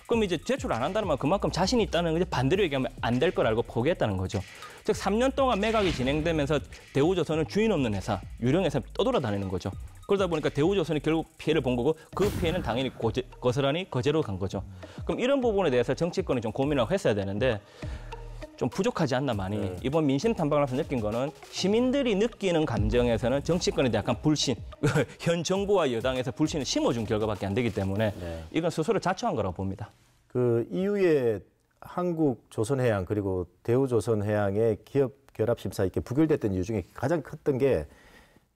그럼 이제 제출 안 한다는 말 그만큼 자신이 있다는 이제 반대로 얘기하면 안 될 걸 알고 포기했다는 거죠. 즉 3년 동안 매각이 진행되면서 대우조선은 주인 없는 회사, 유령회사 떠돌아다니는 거죠. 그러다 보니까 대우조선이 결국 피해를 본 거고 그 피해는 당연히 고스란히 거제로 간 거죠. 그럼 이런 부분에 대해서 정치권이 좀 고민을 했어야 되는데 좀 부족하지 않나 많이. 이번 민심 탐방을 하면서 느낀 거는 시민들이 느끼는 감정에서는 정치권에 대한 약간 불신, 현 정부와 여당에서 불신을 심어준 결과밖에 안 되기 때문에 이건 스스로 자초한 거라고 봅니다. 그 이후에 한국조선해양 그리고 대우조선해양의 기업 결합 심사 이렇게 부결됐던 이유 중에 가장 컸던 게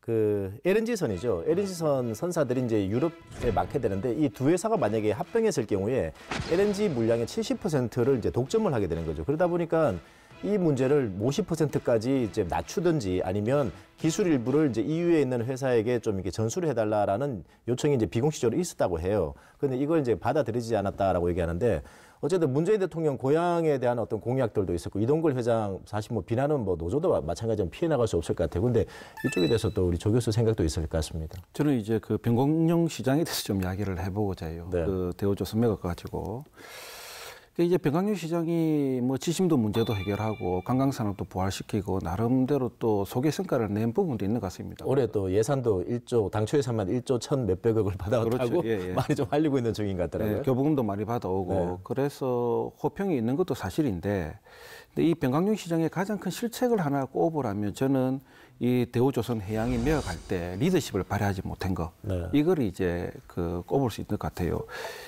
그 LNG선이죠. LNG선 선사들이 이제 유럽에 맡게 되는데 이 두 회사가 만약에 합병했을 경우에 LNG 물량의 70%를 이제 독점을 하게 되는 거죠. 그러다 보니까 이 문제를 50%까지 이제 낮추든지 아니면 기술 일부를 이제 EU에 있는 회사에게 좀 이렇게 전수를 해달라라는 요청이 이제 비공식적으로 있었다고 해요. 그런데 이걸 이제 받아들이지 않았다라고 얘기하는데 어쨌든 문재인 대통령 고향에 대한 어떤 공약들도 있었고 이동걸 회장 사실 뭐 비난은 뭐 노조도 마찬가지로 피해 나갈 수 없을 것 같아요. 근데 이쪽에 대해서 또 우리 조 교수 생각도 있을 것 같습니다. 저는 이제 그 변광용 시장에 대해서 좀 이야기를 해보고자 해요. 네. 그 대우조선 매각 가지고. 이제 변광용 시장이 뭐 지심도 문제도 해결하고 관광산업도 부활시키고 나름대로 또 소개 성과를 낸 부분도 있는 것 같습니다. 올해 또 예산도 1조, 당초 예산만 1조 1,100억을 받아왔다고 그렇죠. 예, 예. 많이 좀 알리고 있는 중인 것 같더라고요. 네, 교부금도 많이 받아오고 네. 그래서 호평이 있는 것도 사실인데 근데 이 변광용 시장의 가장 큰 실책을 하나 꼽으라면 저는 이 대우조선 해양이 매각할 때 리더십을 발휘하지 못한 거 네. 이걸 이제 그 꼽을 수 있는 것 같아요.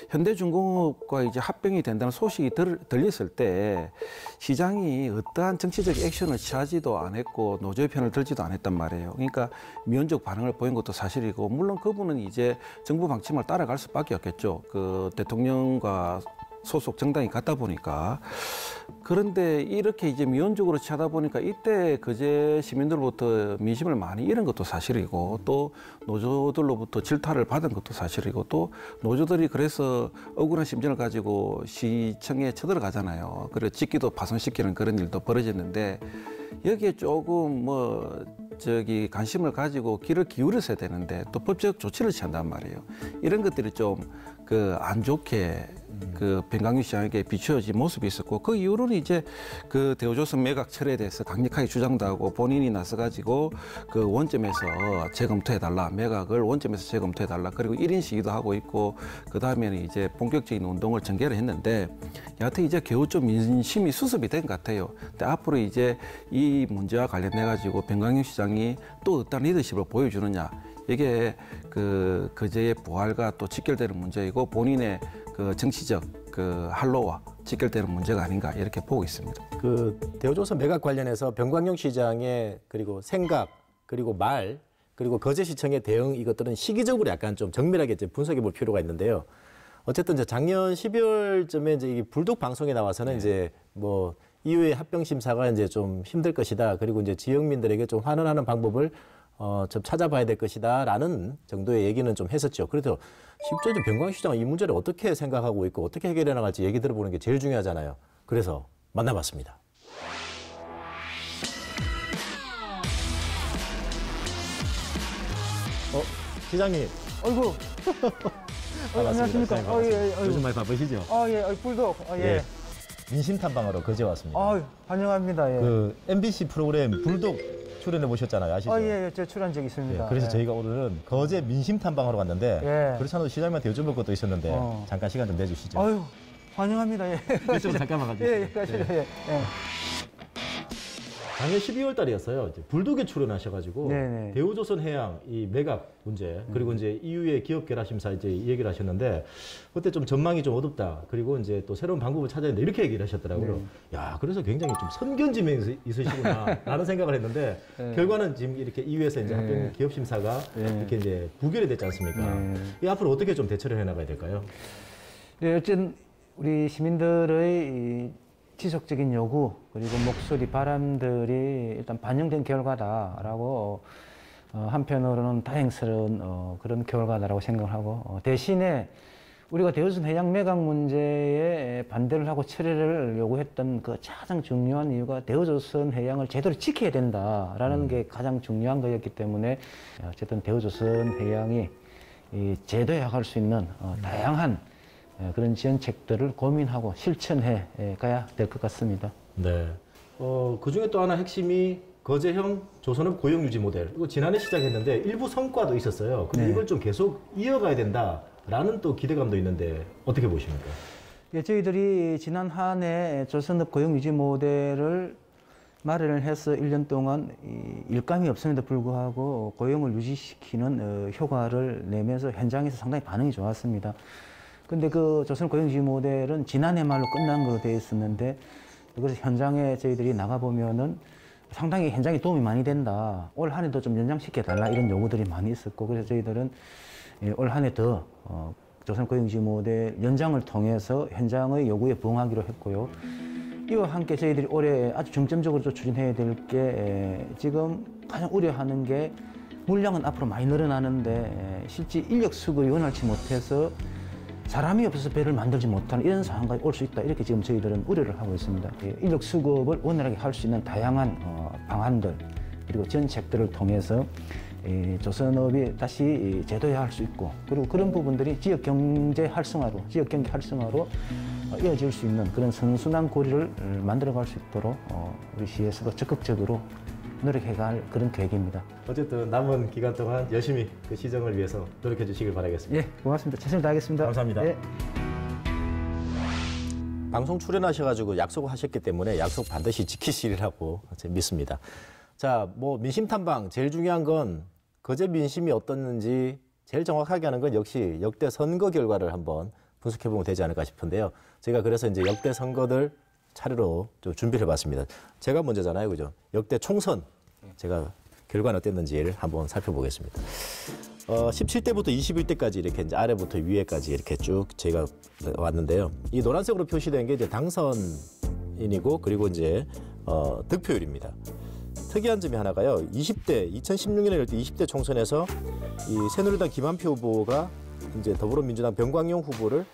현대중공업과 이제 합병이 된다는 소식이 들렸을 때 시장이 어떠한 정치적 액션을 취하지도 않았고 노조의 편을 들지도 않았단 말이에요. 그러니까 미온적 반응을 보인 것도 사실이고 물론 그분은 이제 정부 방침을 따라갈 수밖에 없겠죠. 그 대통령과 소속 정당이 같다 보니까 그런데 이렇게 이제 미온적으로 취하다 보니까 이때 거제 시민들로부터 민심을 많이 잃은 것도 사실이고 또 노조들로부터 질타를 받은 것도 사실이고 또 노조들이 그래서 억울한 심정을 가지고 시청에 쳐들어가잖아요. 그래 직기도 파손시키는 그런 일도 벌어졌는데 여기에 조금 뭐 저기 관심을 가지고 귀를 기울였어야 되는데 또 법적 조치를 취한단 말이에요. 이런 것들이 좀 그 안 좋게 그 변광용 시장에게 비추어진 모습이 있었고 그 이후로는 이제 그 대우조선 매각 철회에 대해서 강력하게 주장도 하고 본인이 나서가지고 그 원점에서 재검토해달라 매각을 원점에서 재검토해달라 그리고 1인 시위도 하고 있고 그 다음에는 이제 본격적인 운동을 전개를 했는데 여하튼 이제 겨우 좀 민심이 수습이 된 것 같아요. 근데 앞으로 이제 이 문제와 관련해 가지고 변광용 시장이 또 어떤 리더십을 보여주느냐 이게 그 거제의 부활과 또 직결되는 문제이고 본인의 그 정치적 그 할로와 직결되는 문제가 아닌가 이렇게 보고 있습니다. 그 대우조선 매각 관련해서 변광용 시장의 그리고 생각 그리고 말 그리고 거제시청의 대응 이것들은 시기적으로 약간 좀 정밀하게 이제 분석해 볼 필요가 있는데요. 어쨌든 이제 작년 12월쯤에 이제 이 불독 방송에 나와서는 이제 뭐 이후에 합병 심사가 이제 좀 힘들 것이다. 그리고 이제 지역민들에게 좀 환원하는 방법을 좀 찾아봐야 될 것이다라는 정도의 얘기는 좀 했었죠. 그래서 실제로 변광시장은 이 문제를 어떻게 생각하고 있고 어떻게 해결해 나갈지 얘기 들어보는 게 제일 중요하잖아요. 그래서 만나봤습니다. 시장님. 아이고. 안녕하십니까. 요즘 많이 바쁘시죠? 예, 불독. 예. 민심 탐방하러 거제 왔습니다. 환영합니다. 예. 그 MBC 프로그램 불독 출연해 보셨잖아요. 아시죠? 예, 저 출연 적 있습니다. 그래서 예. 저희가 오늘은 거제 민심 탐방하러 왔는데 그렇지 않아도 시장님한테 여쭤볼 것도 있었는데 잠깐 시간 좀 내주시죠. 환영합니다. 예. 이쪽으로 잠깐만 가주세요. 예, 가시죠. 예. 작년 12월 달이었어요. 이제 불독에 출연하셔가지고 네네. 대우조선해양 이 매각 문제 그리고 이제 이후에 기업 결합 심사 이제 이 얘기를 하셨는데 그때 좀 전망이 좀 어둡다. 그리고 이제 또 새로운 방법을 찾아야 된다 이렇게 얘기를 하셨더라고요. 야, 그래서 굉장히 좀 선견지명이 있으시구나라는 생각을 했는데 결과는 지금 이렇게 이후에서 이제 합병 기업 심사가 이렇게 이제 부결이 됐지 않습니까? 이 앞으로 어떻게 좀 대처를 해나가야 될까요? 네, 어쨌든 우리 시민들의 이 지속적인 요구 그리고 목소리 바람들이 일단 반영된 결과다라고 한편으로는 다행스러운 그런 결과다라고 생각을 하고 대신에 우리가 대우조선 해양 매각 문제에 반대를 하고 처리를 요구했던 그 가장 중요한 이유가 대우조선 해양을 제대로 지켜야 된다라는 게 가장 중요한 거였기 때문에 어쨌든 대우조선 해양이 제도화할 수 있는 다양한 그런 지원책들을 고민하고 실천해 가야 될 것 같습니다. 네. 그중에 또 하나 핵심이 거제형 조선업 고용유지 모델. 이거 지난해 시작했는데 일부 성과도 있었어요. 근데 이걸 좀 계속 이어가야 된다라는 또 기대감도 있는데 어떻게 보십니까? 예, 저희들이 지난 한 해 조선업 고용유지 모델을 마련을 해서 1년 동안 일감이 없음에도 불구하고 고용을 유지시키는 효과를 내면서 현장에서 상당히 반응이 좋았습니다. 근데 그 조선 고용유지 모델은 지난해 말로 끝난 걸로 되어 있었는데 그래서 현장에 저희들이 나가보면은 상당히 현장에 도움이 많이 된다. 올 한 해도 좀 연장시켜달라 이런 요구들이 많이 있었고 그래서 저희들은 올 한 해 더 조선 고용유지 모델 연장을 통해서 현장의 요구에 부응하기로 했고요. 이와 함께 저희들이 올해 아주 중점적으로 추진해야 될 게 지금 가장 우려하는 게 물량은 앞으로 많이 늘어나는데 실제 인력 수급이 원활치 못해서 사람이 없어서 배를 만들지 못하는 이런 상황까지 올 수 있다. 이렇게 지금 저희들은 우려를 하고 있습니다. 인력 수급을 원활하게 할 수 있는 다양한 방안들 그리고 정책들을 통해서 조선업이 다시 제도화할 수 있고 그리고 그런 부분들이 지역 경제 활성화로 이어질 수 있는 그런 선순환 고리를 만들어갈 수 있도록 우리 시에서도 적극적으로 노력해갈 그런 계획입니다. 어쨌든 남은 기간 동안 열심히 그 시정을 위해서 노력해 주시길 바라겠습니다. 예, 고맙습니다. 최선을 다하겠습니다. 감사합니다. 예. 방송 출연하셔가지고 약속하셨기 때문에 약속 반드시 지키시리라고 믿습니다. 자, 뭐 민심 탐방 제일 중요한 건 거제 민심이 어떻는지 제일 정확하게 하는 건 역시 역대 선거 결과를 한번 분석해 보면 되지 않을까 싶은데요. 제가 그래서 이제 역대 선거들 차례로 좀 준비를 해봤습니다. 제가 먼저잖아요, 그죠? 역대 총선 제가 결과는 어땠는지를 한번 살펴보겠습니다. 17대부터 21대까지 이렇게 이제 아래부터 위에까지 이렇게 쭉 제가 왔는데요. 이 노란색으로 표시된 게 이제 당선인이고 그리고 이제 득표율입니다. 특이한 점이 하나가요. 2016년에 열 때 20대 총선에서 이 새누리당 김한표 후보가 이제 더불어민주당 병광용 후보를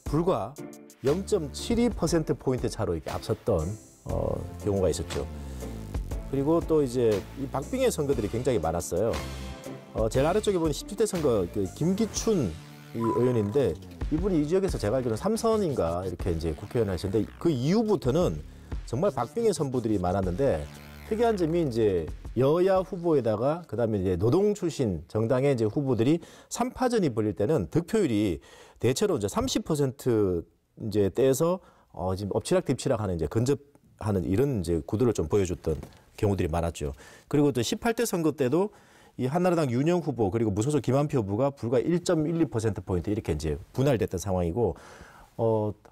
불과 0.72%포인트 차로 이렇게 앞섰던 경우가 있었죠. 그리고 또 이제 이 박빙의 선거들이 굉장히 많았어요. 제일 아래쪽에 보니 17대 선거 그 김기춘 의원인데 이분이 이 지역에서 제가 알기로는 3선인가 이렇게 이제 국회의원 하셨는데 그 이후부터는 정말 박빙의 선부들이 많았는데 특이한 점이 이제 여야 후보에다가 그다음에 이제 노동 출신 정당의 이제 후보들이 3파전이 벌릴 때는 득표율이 대체로 이제 30% 이제 떼서 지금 엎치락뒤치락하는 이제 근접하는 이런 이제 구도를 좀 보여줬던 경우들이 많았죠. 그리고 또 18대 선거 때도 이 한나라당 윤영 후보 그리고 무소속 김한표 후보가 불과 1.12%포인트 이렇게 이제 분할됐던 상황이고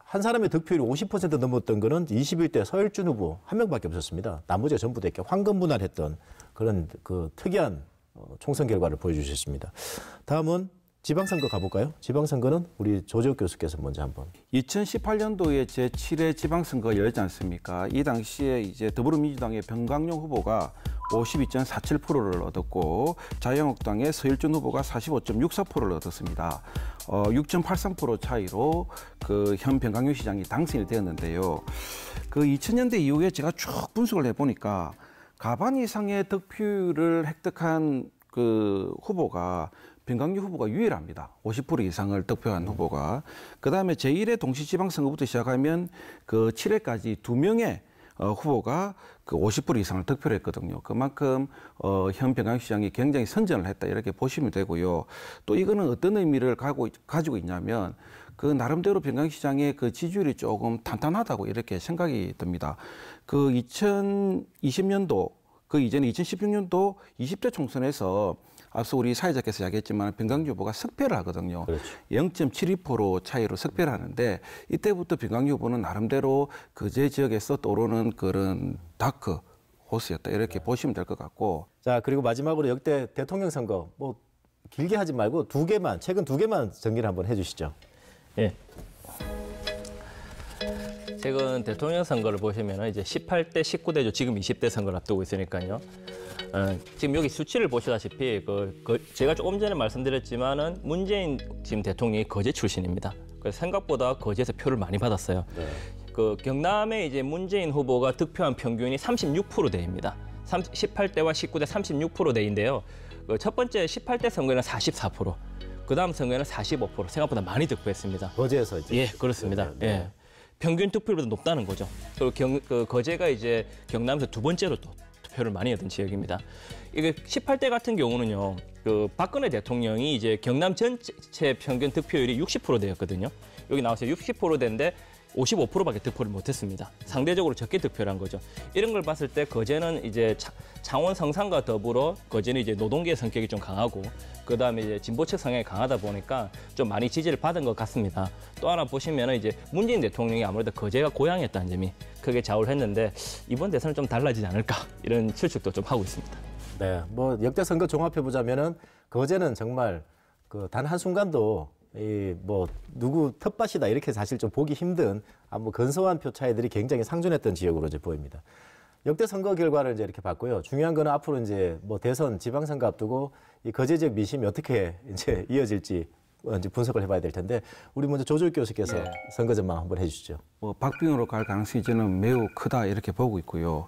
한 사람의 득표율이 50% 넘었던 거는 21대 서열준 후보 한 명밖에 없었습니다. 나머지가 전부 다 이렇게 황금 분할했던 그런 그 특이한 총선 결과를 보여주셨습니다. 다음은 지방선거 가볼까요? 지방선거는 우리 조재욱 교수께서 먼저 한번. 2018년도에 제7회 지방선거 열지 않습니까? 이 당시에 이제 더불어민주당의 병광용 후보가 52.47%를 얻었고 자유한국당의 서일준 후보가 45.64%를 얻었습니다. 6.83% 차이로 그 현 병광용 시장이 당선이 되었는데요. 그 2000년대 이후에 제가 쭉 분석을 해보니까 가반 이상의 득표율을 획득한 그 후보가 변광규 후보가 유일합니다. 50% 이상을 득표한 후보가. 그다음에 제1회 동시지방선거부터 시작하면 그 7회까지 2명의 후보가 그 50% 이상을 득표를 했거든요. 그만큼 현 변광시장이 굉장히 선전을 했다 이렇게 보시면 되고요. 또 이거는 어떤 의미를 가지고 있냐면 그 나름대로 변광시장의 그 지지율이 조금 탄탄하다고 이렇게 생각이 듭니다. 그 2020년도 그 이전에 2016년도 20대 총선에서 앞서 우리 사회자께서 이야기했지만 변광규 후보가 석패를 하거든요. 그렇죠. 0.72% 차이로 석패를 하는데 이때부터 변광규 후보는 나름대로 그제 지역에서 떠오르는 그런 다크 호스였다 이렇게 보시면 될 것 같고. 자, 그리고 마지막으로 역대 대통령 선거 뭐 길게 하지 말고 최근 두 개만 정리를 한번 해주시죠. 예. 최근 대통령 선거를 보시면 이제 18대, 19대죠. 지금 20대 선거를 앞두고 있으니까요. 지금 여기 수치를 보시다시피 제가 조금 전에 말씀드렸지만은 문재인 지금 대통령이 거제 출신입니다. 그래서 생각보다 거제에서 표를 많이 받았어요. 네. 그 경남에 이제 문재인 후보가 득표한 평균이 36%대입니다. 18대와 19대 36%대인데요. 첫 번째 18대 선거에는 44%, 그 다음 선거에는 45%, 생각보다 많이 득표했습니다. 거제에서 이제. 예, 그렇습니다. 네. 예. 평균 득표율보다 높다는 거죠. 그리고 거제가 이제 경남에서 두 번째로 또 투표를 많이 얻은 지역입니다. 이게 18대 같은 경우는요, 그 박근혜 대통령이 이제 경남 전체 평균 득표율이 60%대였거든요. 여기 나와서 60%대인데 55%밖에 득표를 못했습니다. 상대적으로 적게 득표를 한 거죠. 이런 걸 봤을 때 거제는 이제 창원 성산과 더불어 거제는 이제 노동계의 성격이 좀 강하고 그 다음에 이제 진보측 성향이 강하다 보니까 좀 많이 지지를 받은 것 같습니다. 또 하나 보시면은 이제 문재인 대통령이 아무래도 거제가 고향이었다는 점이 크게 좌우를 했는데 이번 대선은 좀 달라지지 않을까 이런 추측도 좀 하고 있습니다. 네, 뭐 역대 선거 종합해 보자면은 거제는 정말 그 단 한순간도 뭐 누구 텃밭이다 이렇게 사실 좀 보기 힘든 뭐 근소한 표 차이들이 굉장히 상존했던 지역으로 이제 보입니다. 역대 선거 결과를 이제 이렇게 봤고요. 중요한 거는 앞으로 이제 뭐 대선 지방선거 앞두고 이 거제 지역 민심이 어떻게 이제 이어질지 이제 분석을 해봐야 될 텐데 우리 먼저 조조익 교수께서 네. 선거 전망 한번 해주시죠. 뭐 박빙으로 갈 가능성이 저는 매우 크다 이렇게 보고 있고요.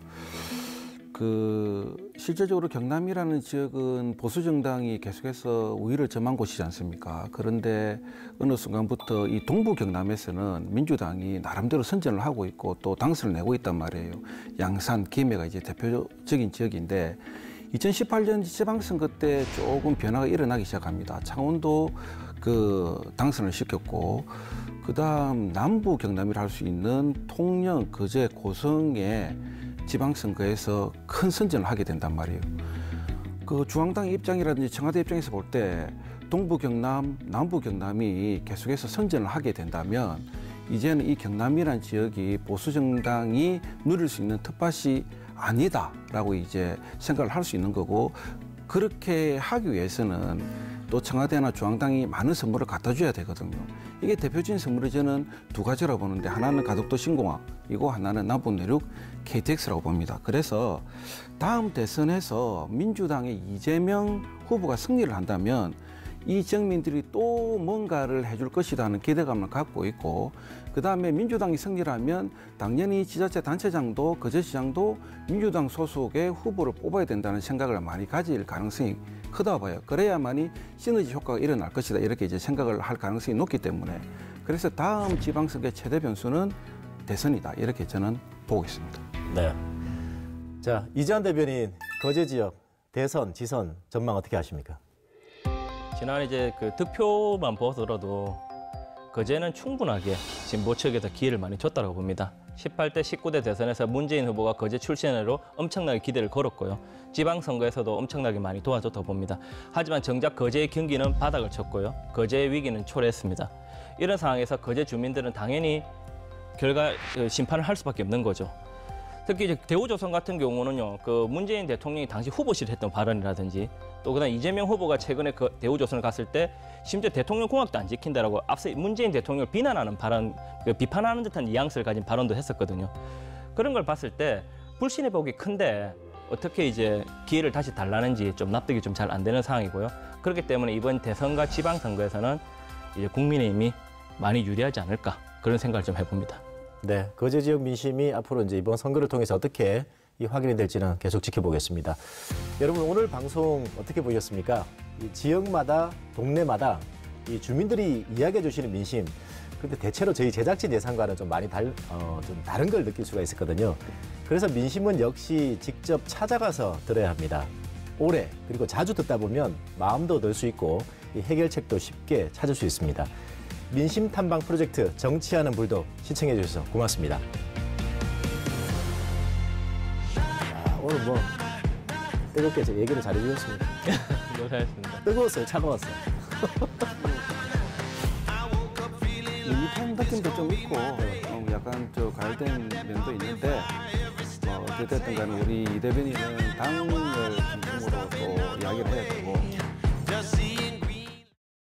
실제적으로 경남이라는 지역은 보수 정당이 계속해서 우위를 점한 곳이지 않습니까? 그런데 어느 순간부터 이 동부 경남에서는 민주당이 나름대로 선전을 하고 있고 또 당선을 내고 있단 말이에요. 양산, 김해가 이제 대표적인 지역인데 2018년 지방선거 때 조금 변화가 일어나기 시작합니다. 창원도 당선을 시켰고 그다음 남부 경남이라 할 수 있는 통영, 거제, 고성의 지방선거에서 큰 선전을 하게 된단 말이에요. 중앙당 입장이라든지 청와대 입장에서 볼 때 동부 경남, 남부 경남이 계속해서 선전을 하게 된다면 이제는 이 경남이라는 지역이 보수 정당이 누릴 수 있는 텃밭이 아니다라고 이제 생각을 할 수 있는 거고 그렇게 하기 위해서는 또 청와대나 중앙당이 많은 선물을 갖다 줘야 되거든요. 이게 대표적인 선물이 저는 두 가지라고 보는데 하나는 가덕도 신공항이고 하나는 남북내륙 KTX라고 봅니다. 그래서 다음 대선에서 민주당의 이재명 후보가 승리를 한다면 이 지역민들이 또 뭔가를 해줄 것이라는 기대감을 갖고 있고 그다음에 민주당이 승리를 하면 당연히 지자체 단체장도 거제시장도 민주당 소속의 후보를 뽑아야 된다는 생각을 많이 가질 가능성이 크다고 봐요. 그래야만이 시너지 효과가 일어날 것이다 이렇게 이제 생각을 할 가능성이 높기 때문에 그래서 다음 지방선거의 최대 변수는 대선이다 이렇게 저는 보고 있습니다. 네. 자, 이재환 대변인 거제 지역 대선, 지선 전망 어떻게 하십니까? 지난 이제 득표만 보더라도 거제는 충분하게 진보 측에서 기회를 많이 줬다고 봅니다. 18대, 19대 대선에서 문재인 후보가 거제 출신으로 엄청나게 기대를 걸었고요. 지방선거에서도 엄청나게 많이 도와줬다고 봅니다. 하지만 정작 거제의 경기는 바닥을 쳤고요. 거제의 위기는 초래했습니다. 이런 상황에서 거제 주민들은 당연히 심판을 할 수밖에 없는 거죠. 특히 이제 대우조선 같은 경우는요, 문재인 대통령이 당시 후보실 했던 발언이라든지 또 그다음 이재명 후보가 최근에 대우조선을 갔을 때 심지어 대통령 공약도 안 지킨다라고 앞서 문재인 대통령을 비난하는 발언, 비판하는 듯한 뉘앙스를 가진 발언도 했었거든요. 그런 걸 봤을 때 불신의 벽이 큰데 어떻게 이제 기회를 다시 달라는지 좀 납득이 좀 잘 안 되는 상황이고요. 그렇기 때문에 이번 대선과 지방선거에서는 이제 국민의힘이 많이 유리하지 않을까 그런 생각을 좀 해봅니다. 네, 거제 지역 민심이 앞으로 이제 이번 선거를 통해서 어떻게 이 확인이 될지는 계속 지켜보겠습니다. 여러분 오늘 방송 어떻게 보셨습니까? 이 지역마다 동네마다 이 주민들이 이야기해 주시는 민심, 근데 대체로 저희 제작진 예상과는 좀 많이 좀 다른 걸 느낄 수가 있었거든요. 그래서 민심은 역시 직접 찾아가서 들어야 합니다. 오래 그리고 자주 듣다 보면 마음도 늘 수 있고 이 해결책도 쉽게 찾을 수 있습니다. 민심 탐방 프로젝트 정치하는 불도 시청해 주셔서 고맙습니다. 오늘 뭐 뜨겁게 제 얘기를 잘해 주셨습니다. 고생하셨습니다. 뜨거웠어요, 차가웠어요. 밋밋한 느낌도 좀 있고 약간 과열된 면도 있는데 어쨌든 간에 우리 이 대변인은 당을 중심으로 또 이야기를 해야 되고